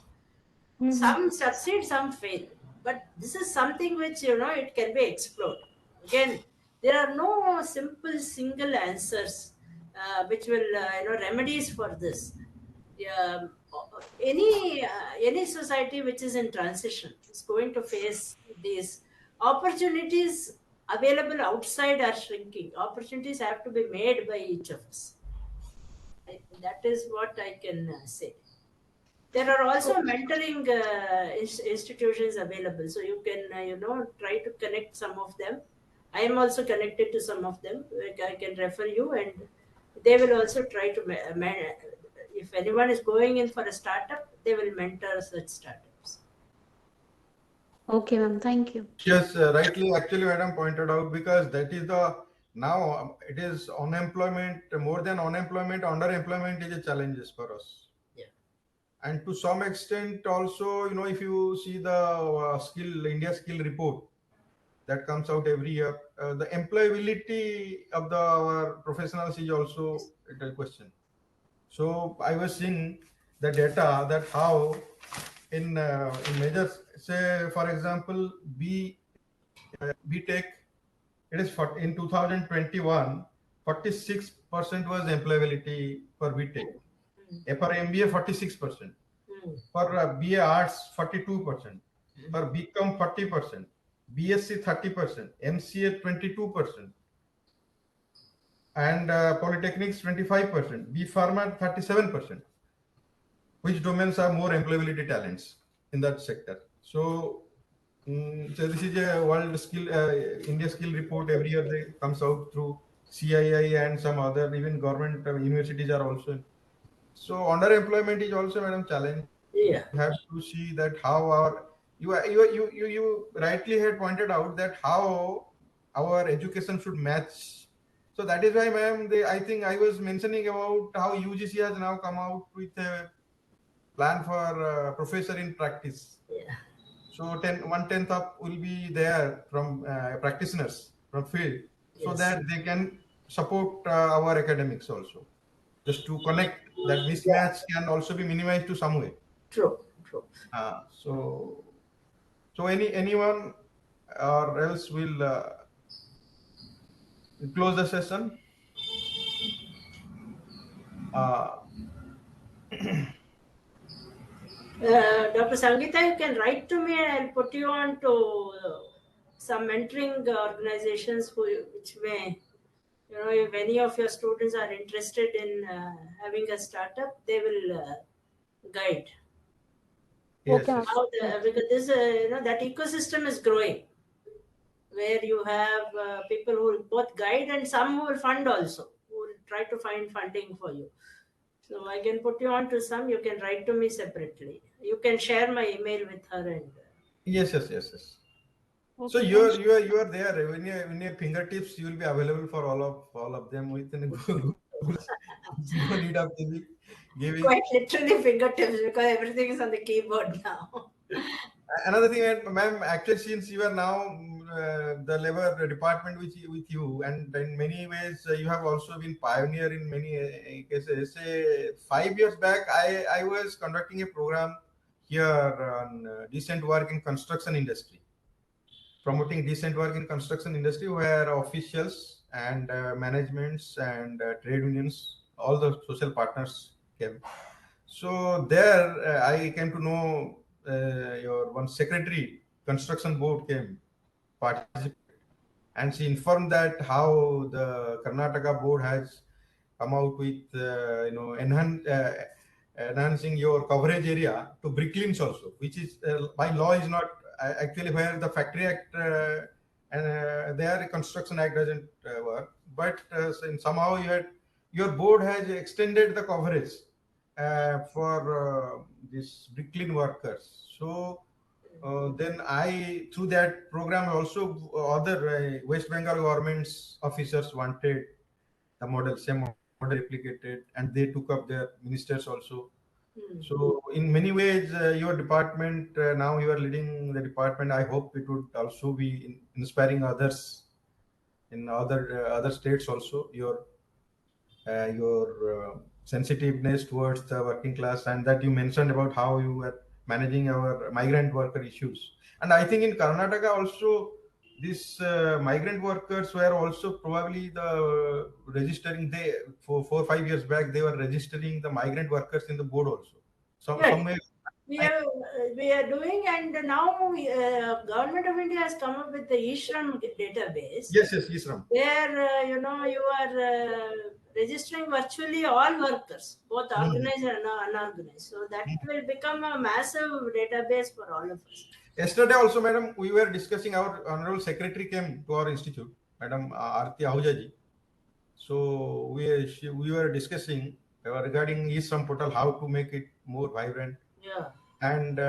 Some succeed, some fail, but this is something which it can be explored. Again, there are no simple single answers which will remedies for this. Yeah, any society which is in transition is going to face these opportunities. Available outside are shrinking. Opportunities have to be made by each of us. That is what I can say. There are also mentoring institutions available, so you can try to connect some of them. I am also connected to some of them. Like, I can refer you, and they will also try to if anyone is going in for a startup, they will mentor such startups.
Okay, ma'am. Thank you.
Yes, rightly, actually, madam pointed out, because that is the now it is unemployment, more than unemployment, underemployment is a challenges for us.
Yeah.
And to some extent also, if you see the India skill report that comes out every year, the employability of our professionals is also a question. So I was seeing the data that how in measures, say for example, B Tech, it is in 2021, 46% was employability for B Tech. For MBA, 46%. For BA Arts, 42%. For BCom, 40%. BSc, 30%. MCA, 22%. And Polytechnics, 25%. B Pharma, 37%. Which domains are more employability talents in that sector? So this is a world skill, India skill report every year they comes out through CII and some other, even government universities are also. So underemployment is also, madam, challenge.
Yeah.
We have to see that how you rightly had pointed out that how our education should match. So that is why, ma'am, I think I was mentioning about how UGC has now come out with a plan for professor in practice.
Yeah.
So 1/10 of will be there from practitioners from field, so
Yes.
that they can support our academics also. Just to connect that mismatch can also be minimized to some way.
True.
So anyone or else will close the session. Uh,
Dr. Sangeeta, you can write to me and I'll put you on to some mentoring organizations which may, if any of your students are interested in having a startup, they will guide.
yes,
Okay,
yes.
How because this, that ecosystem is growing, where you have people who will both guide and some who will fund also, who will try to find funding for you. So I can put you on to some. You can write to me separately. You can share my email with her and.
Yes. So
okay,
you are there when your fingertips. You will be available for all of them within Google. No need of giving.
Quite literally fingertips because everything is on the keyboard now.
Another thing, ma'am, actually, since you are now the labor department with you, and in many ways you have also been pioneer in many cases. Say 5 years back, I was conducting a program here on decent work in construction industry, promoting decent work in construction industry, where officials and managements and trade unions, all the social partners came. So there, I came to know your one secretary, construction board came participate, and she informed that how the Karnataka board has come out with enhancing your coverage area to bricklins also, which is by law is not actually where the Factory Act and their Construction Act doesn't work. But somehow your board has extended the coverage for these bricklin workers. So then through that program also other West Bengal government's officers wanted the model, same model replicated, and they took up their ministers also.
Hmm.
So in many ways, your department now you are leading the department. I hope it would also be inspiring others in other states also. Your sensitiveness towards the working class, and that you mentioned about how you were managing our migrant worker issues. And I think in Karnataka also these migrant workers were also probably the registering, they for 4 5 years back they were registering the migrant workers in the board also, so
Yes,
somewhere.
we are doing, and now Government of India has come up with the eShram database,
Yes, yes, Isram.
where you are registering virtually all workers, both
Mhm.
organized and unorganized. So that will become a massive database for all of us.
Yesterday also, madam, we were discussing, our honorable secretary came to our institute, Madam Arti Ahujaji. So we were discussing regarding e-Shram portal, how to make it more vibrant.
Yeah.
And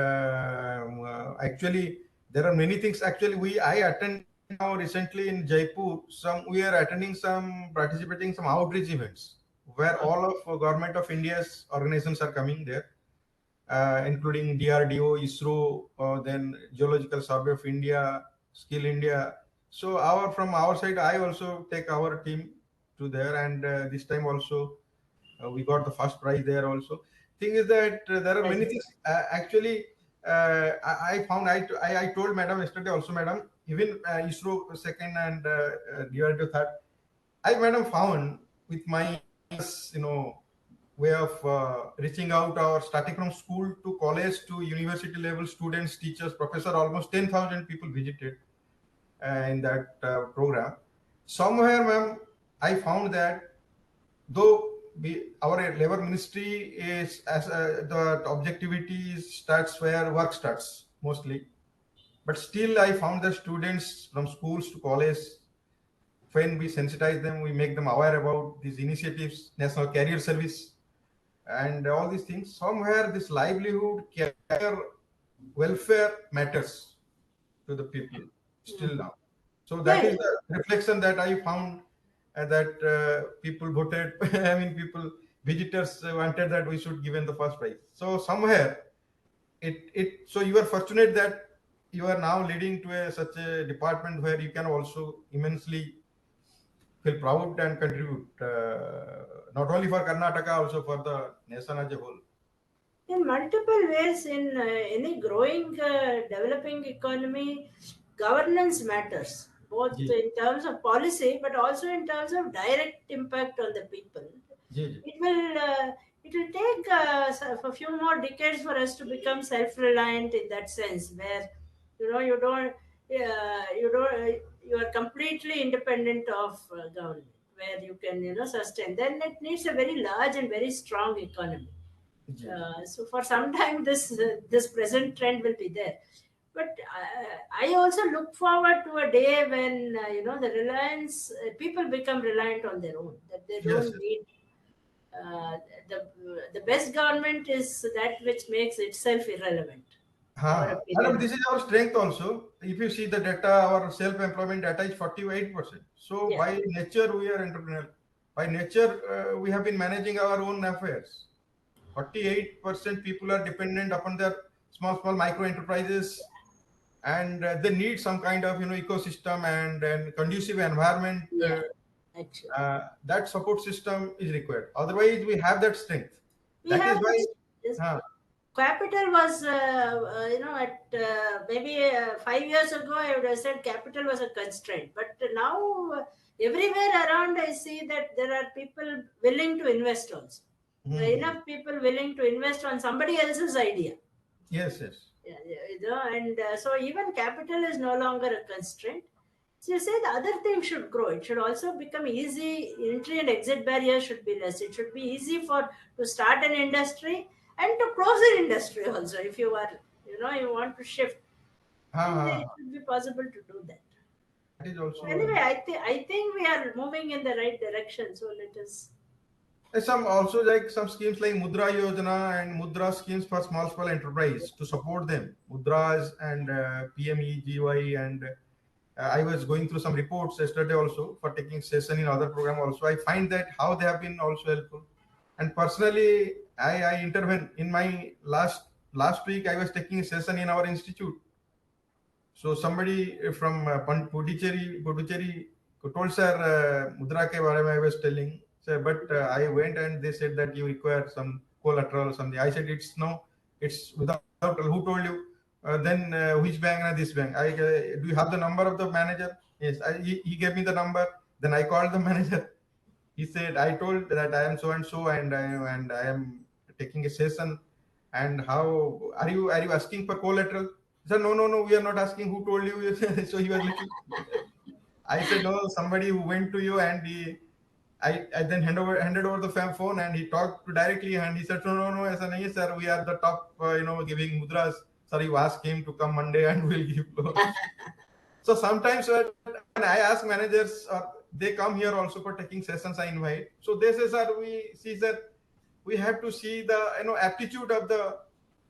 actually, there are many things. Actually, I attend now recently in Jaipur. We are attending participating some outreach events where all of Government of India's organizations are coming there, including DRDO, ISRO, then Geological Survey of India, Skill India. So from our side, I also take our team to there, and this time also we got the first prize there also. Thing is that there are many
Right.
things. Actually, I found I told madam yesterday also, madam, even ISRO second and DRDO third. I madam found with my way of reaching out, or starting from school to college to university level, students, teachers, professor, almost 10,000 people visited in that program. Somewhere, ma'am, I found that though our labor ministry is as the objectivity starts where work starts mostly, but still I found the students from schools to college, when we sensitize them, we make them aware about these initiatives, national career service, and all these things. Somewhere this livelihood, career, welfare matters to the people still now. So that
Yeah.
is the reflection that I found, that people voted. I mean, visitors wanted that we should give in the first prize. So somewhere so you are fortunate that you are now leading to such a department where you can also immensely feel proud and contribute, not only for Karnataka, also for the nation as a whole.
In multiple ways, in any growing, developing economy, governance matters, both
Ji,
in terms of policy, but also in terms of direct impact on the people.
ji, ji.
It will take a few more decades for us to become self-reliant in that sense, where you are completely independent of government, where you can sustain. Then it needs a very large and very strong economy.
Ji, ji.
So for some time, this present trend will be there. But I also look forward to a day when the reliance people become reliant on their own, that they
Yes,
don't
yes.
need uh, the the best government is that which makes itself irrelevant. Our
Madam,
opinion.
this is our strength also. If you see the data, our self-employment data is 48%. So
Yeah.
by nature, we are entrepreneurial. By nature, we have been managing our own affairs. 48% people are dependent upon their small micro enterprises, and they need some kind of ecosystem and conducive environment.
Yeah. Actually,
That support system is required. Otherwise, we have that strength.
we
That is
have
why.
this.
Uh,
Capital was, at maybe 5 years ago, I would have said capital was a constraint. But now, everywhere around, I see that there are people willing to invest also. There are
hmm.
enough people willing to invest on somebody else's idea.
Yes, yes.
Yeah, and so even capital is no longer a constraint. So you say the other thing should grow. It should also become easy. Entry and exit barriers should be less. It should be easy for to start an industry and to close an industry also. If you are, you want to shift, then
uh,
it should be possible to do that.
that is also
Anyway, I think we are moving in the right direction. So let us.
some also like some schemes like Mudra Yojana and Mudra schemes for small enterprise to support them. Mudras and PMEGY and I was going through some reports yesterday also for taking session in other program also. I find that how they have been also helpful. And personally, I intervene in my last week. I was taking a session in our institute. So somebody from Puducherry told sir Mudra ke bare mein I was telling. Sir, but I went and they said that you require some collateral or something. I said it's no, it's without. Who told you? Then which bank and this bank? Do you have the number of the manager? Yes, he gave me the number. Then I called the manager. He said I told that I am so and so and I am taking a session. And how are you asking for collateral? He said, no, we are not asking. Who told you? So he was little. I said, no, somebody who went to you and I then handed over the phone and he talked directly and he said, no, ऐसा नहीं है, sir. We are the top, giving mudras. Sir, you ask him to come Monday and we'll give loans. So sometimes when I ask managers, they come here also for taking sessions. I invite. So they say, sir, we see that we have to see the aptitude of the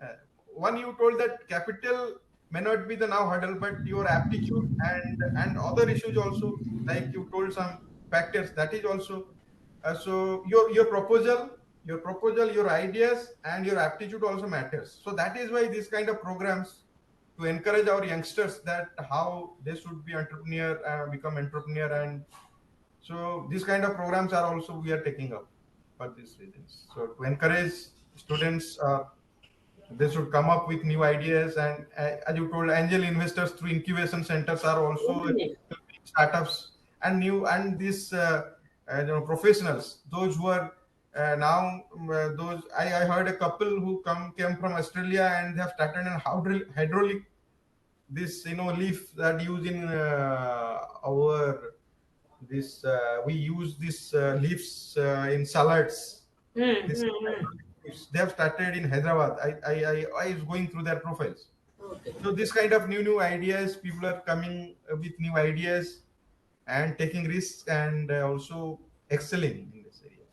uh, one. You told that capital may not be the now hurdle, but your aptitude and other issues also, like you told some factors that is also so your proposal, your ideas and your aptitude also matters. So that is why this kind of programs to encourage our youngsters that how they should be entrepreneur, become entrepreneur. And so these kind of programs are also we are taking up for these reasons. So to encourage students, they should come up with new ideas. And as you told, angel investors through incubation centers are also
Opening.
helping startups and new and these professionals, those who are now those I heard a couple who came from Australia and they have started an hydraulic this leaf that use in our this we use this leaves in salads.
Hmm,
This
hmm, hmm.
leaves, they have started in Hyderabad. I was going through their profiles.
Okay.
So this kind of new ideas, people are coming with new ideas and taking risks and also excelling in this area.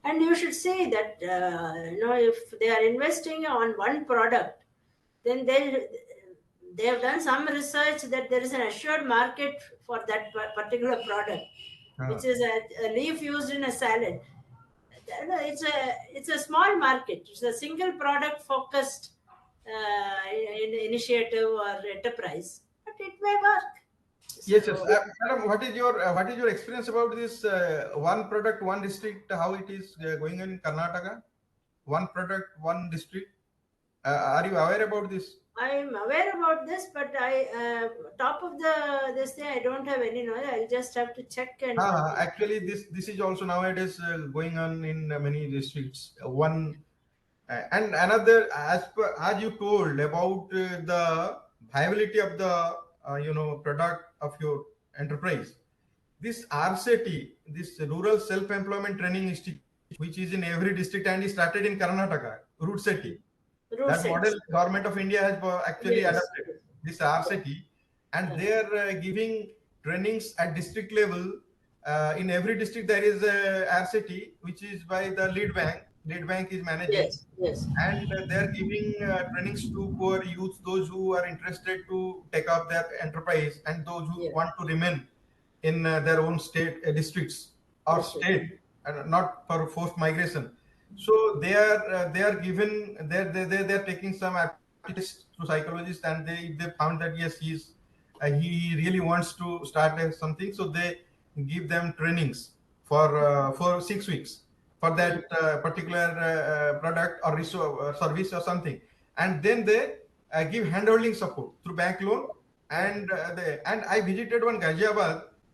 And you should say that if they are investing on one product, then they have done some research that there is an assured market for that particular product, which
Uh,
is a leaf used in a salad. No, it's a small market. It's a single product focused initiative or enterprise, but it may work.
yes.
So
Madam, what is your experience about this one product, one district? How it is going on in Karnataka? One product, one district. Are you aware about this?
I'm aware about this, but I top of the this thing I don't have any knowledge. I'll just have to check and.
Actually, this is also nowadays going on in many districts. One and another, as you told about the viability of the product of your enterprise. This RCT, this Rural Self-Employment Training Institute, which is in every district and is started in Karnataka, Root City.
Road
That model
sets.
government of India has actually
Yes.
adopted this RCT, and
Yes.
they are giving trainings at district level. In every district, there is a RCT, which is by the lead bank. Lead bank is managing,
Yes. Yes.
and they are giving trainings to poor youth, those who are interested to take up their enterprise, and those who
Yes.
want to remain in their own state districts or
District.
state, and not for forced migration. So they are given they're taking some aptitudes to psychologists, and they found that yes, he really wants to start something. So they give them trainings for 6 weeks for
Mm.
that particular product or service or something. And then they give handholding support through bank loan. And I visited one
Mm.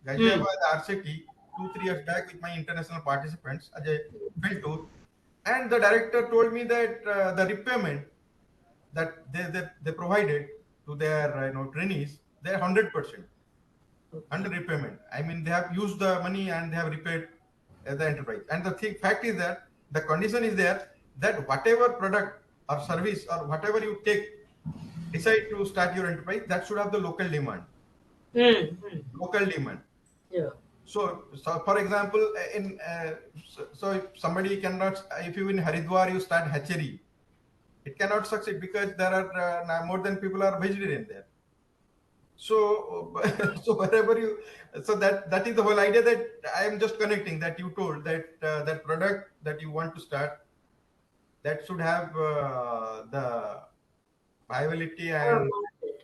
Ghaziabad RCT 2 3 years back with my international participants as a field tour. And the director told me that the repayment that they provided to their trainees, they're 100%.
Okay.
under repayment. I mean, they have used the money and they have repaid the enterprise. And the fact is that the condition is there that whatever product or service or whatever you take, decide to start your enterprise, that should have the local demand.
Hmm. Hmm.
Local demand.
Yeah.
So for example, so if somebody cannot, if you in Haridwar you start hatchery, it cannot succeed because there are now more than people are vegetarian there. So so wherever you, so that is the whole idea, that I am just connecting that you told that that product that you want to start, that should have the viability and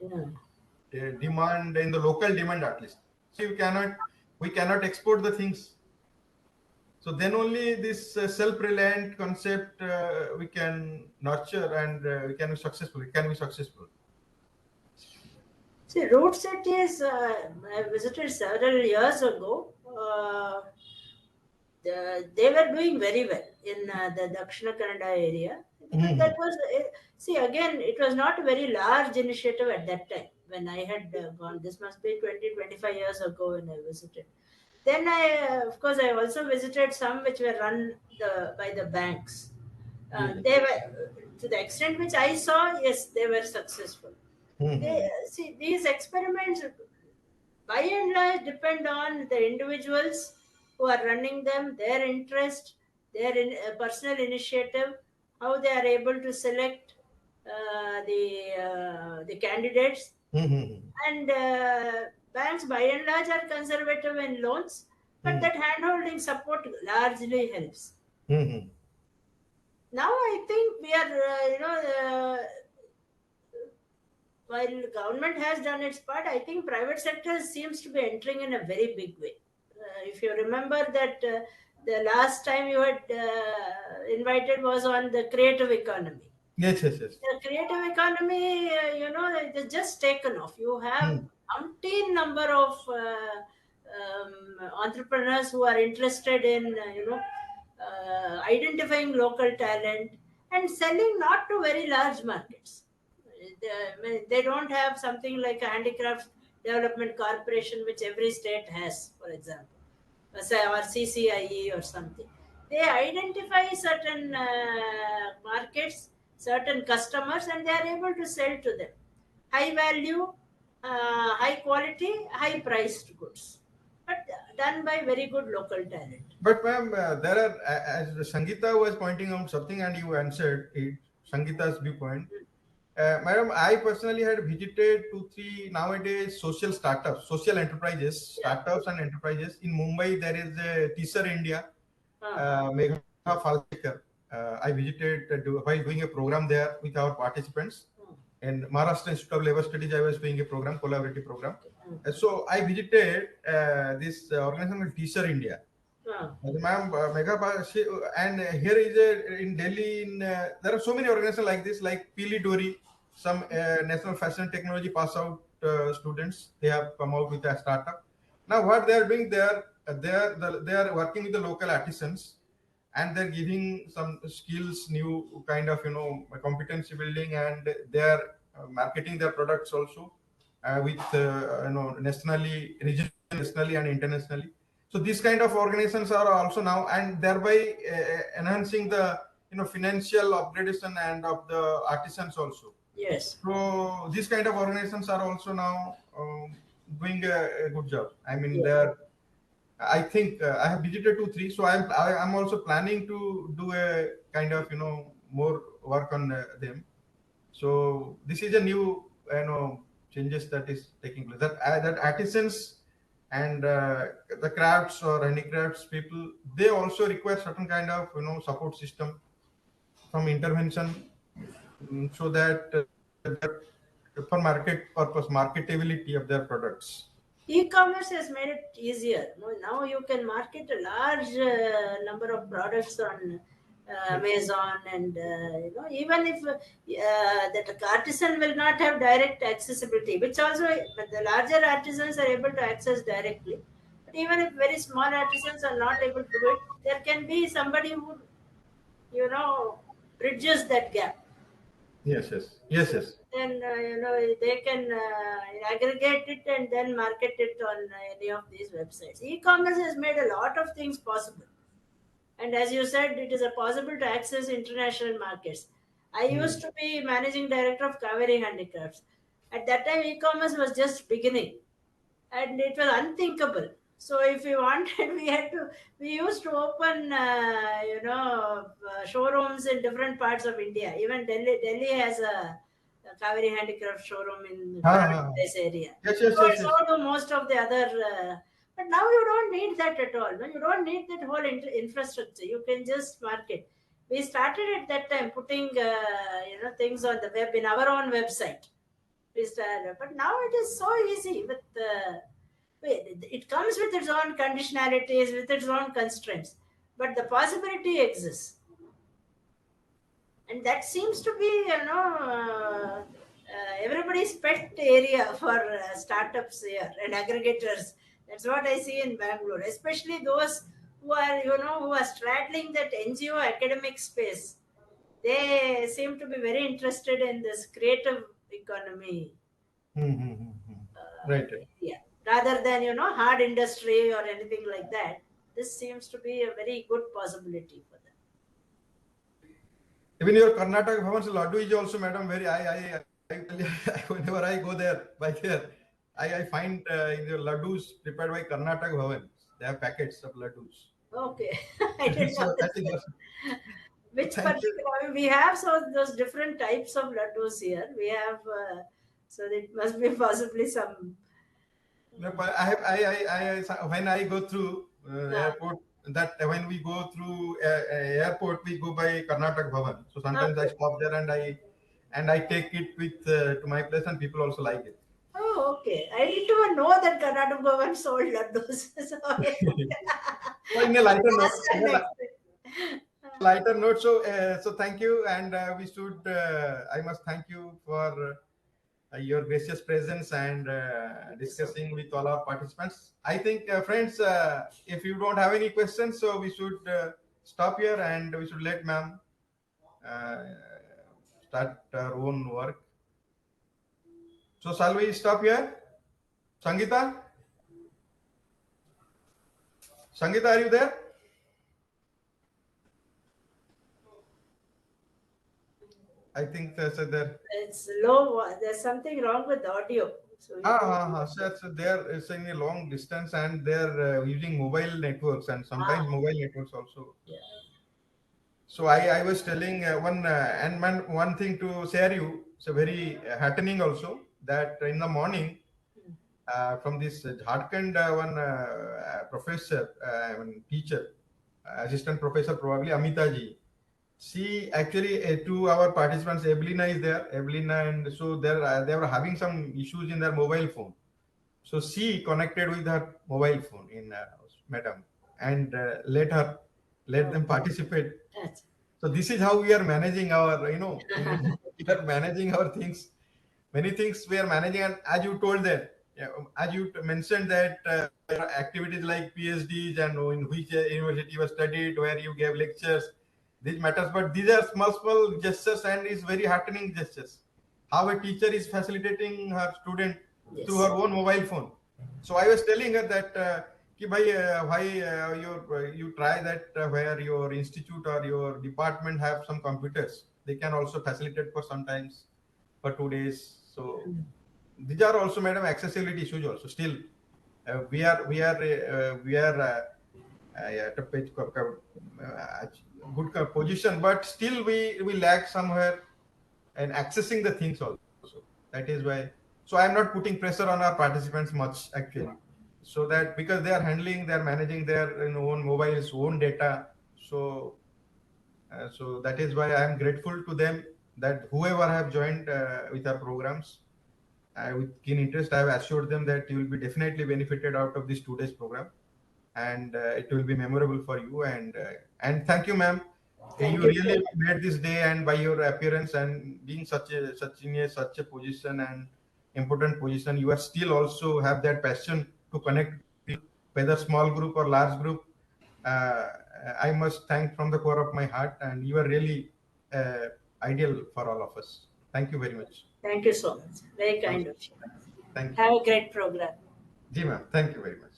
Market,
demand in the local demand at least. So you cannot, we cannot export the things. So then only this self-reliant concept we can nurture and we can be successful. It can be successful.
See, root cities, I visited several years ago. They were doing very well in the Dakshina Kannada area, because that
Mhm.
was, see, again, it was not a very large initiative at that time when I had gone. This must be 20, 25 years ago when I visited. Then of course, I also visited some which were run by the banks.
Yes.
They were, to the extent which I saw, yes, they were successful. They
Mhm.
see, these experiments by and large depend on the individuals who are running them, their interest, their personal initiative, how they are able to select the candidates.
Mhm.
And banks by and large are conservative in loans, but
Mhm.
that handholding support largely helps.
Mhm.
Now I think we are, while government has done its part, I think private sector seems to be entering in a very big way. If you remember that the last time you had invited was on the creative economy.
Yes, yes, yes.
The creative economy, it has just taken off. You have
Mhm.
umpteen number of entrepreneurs who are interested in, identifying local talent and selling not to very large markets. They don't have something like a handicraft development corporation, which every state has, for example, or CCIE or something. They identify certain markets, certain customers, and they are able to sell to them. High value, high quality, high priced goods, but done by very good local talent.
But ma'am, there are, as the Sangeeta was pointing out something and you answered it, Sangeeta's viewpoint. Madam, I personally had visited two, three nowadays social startups, social enterprises,
Yeah.
startups and enterprises. In Mumbai, there is a Teaser India,
Uh,
Megha Falsekar. I visited while doing a program there with our participants. In Maharashtra Institute of Labor Studies, I was doing a program, collaborative program. So I visited this organization called Teaser India.
uh,
Ma'am, and here is a, in Delhi, there are so many organizations like this, like Pili Dori, some national fashion technology pass out students. They have come out with a startup. Now, what they are doing, they are working with the local artisans, and they're giving some skills, new kind of competency building, and they are marketing their products also with nationally, regionally, nationally, and internationally. So these kind of organizations are also now, and thereby enhancing the financial upgradation and of the artisans also.
yes.
So these kind of organizations are also now doing a good job. I mean,
Yeah.
they are, I think I have visited two, three. So I'm also planning to do a kind of more work on them. So this is a new changes that is taking place. That artisans and the crafts or handicrafts people, they also require certain kind of support system from intervention, so that for market purpose, marketability of their products.
E-commerce has made it easier. Now you can market a large number of products on Amazon, and even if that artisan will not have direct accessibility, which also, but the larger artisans are able to access directly. But even if very small artisans are not able to do it, there can be somebody who bridges that gap.
Yes, yes, yes, yes.
Then they can aggregate it and then market it on any of these websites. E-commerce has made a lot of things possible, and as you said, it is a possible to access international markets. I used to be managing director of Kaveri Handicrafts. At that time, e-commerce was just beginning, and it was unthinkable. So if we wanted, we used to open showrooms in different parts of India. Even Delhi has a Kaveri Handicraft showroom in
Ha,
Karate
ha.
Place area.
Yes, yes,
So,
yes, yes.
so do most of the other. But now you don't need that at all. No, you don't need that whole infrastructure. You can just market. We started at that time putting things on the web in our own website. But now it is so easy with it comes with its own conditionalities, with its own constraints, but the possibility exists, and that seems to be everybody's pet area for startups here and aggregators. That's what I see in Bangalore, especially those who are straddling that NGO academic space. They seem to be very interested in this creative economy
Right, right.
area rather than hard industry or anything like that. This seems to be a very good possibility for them.
Even your Karnataka Bhavan's laddu is also, madam, very. Whenever I go there by there, I find in your laddus prepared by Karnataka Bhavan. They have packets of laddus.
Okay, I didn't know
So that
this.
is also. So
Which
thank you.
particular? I mean, we have those different types of laddus here. We have so it must be possibly some.
No, but when I go through airport, that when we go through airport, we go by Karnataka Bhavan. So sometimes I
Okay.
stop there and I take it with to my place, and people also like it.
Oh, okay. I didn't even know that Karnataka government sold laddus. So,
So in a lighter note,
last time next time.
lighter note. So so thank you, and we should. I must thank you for your gracious presence and
So,
discussing with all our participants. I think, friends, if you don't have any questions, so we should stop here and we should let ma'am uh, start her own work. So shall we stop here? Sangita? Sangita, are you there? I think so there.
it's low. There's something wrong with the audio. So we can.
So they're saying a long distance and they're using mobile networks and
Ah,
sometimes mobile networks also.
yeah.
So I was telling one thing to share you. It's a very heartening also that in the morning from this Jharkhand one professor, one teacher, assistant professor probably Amita ji. She actually to our participants, Evelina is there, Evelina, and so they were having some issues in their mobile phone. So she connected with her mobile phone in Madam and let them participate.
That's-
So this is how we are managing our, we are managing our things. Many things we are managing, and as you told that, yeah, as you mentioned that activities like PhDs and in which university you have studied, where you gave lectures, these matters. But these are small, small gestures, and is very heartening gestures. How a teacher is facilitating her student through
Yes.
her own mobile phone. So I was telling her that. कि भाई why you try that where your institute or your department have some computers, they can also facilitate for sometimes for 2 days. So these are also, madam, accessibility issues also. Still we are at a good position, but still we lack somewhere in accessing the things also. That is why. So I'm not putting pressure on our participants much actually, so that because they are managing their own mobiles, own data. So that is why I am grateful to them that whoever have joined with our programs with keen interest. I have assured them that you will be definitely benefited out of this 2 days program, and it will be memorable for you. And thank you, ma'am.
Thank
You
you so
really
much.
made this day, and by your appearance and being such a position and important position, you are still also have that passion to connect people, whether small group or large group. Uh, I must thank from the core of my heart, and you are really ideal for all of us. Thank you very much.
Thank you so much. Very
Thank
kind
you.
of you.
Thank you.
Have a great program.
Ji ma'am, thank you very much.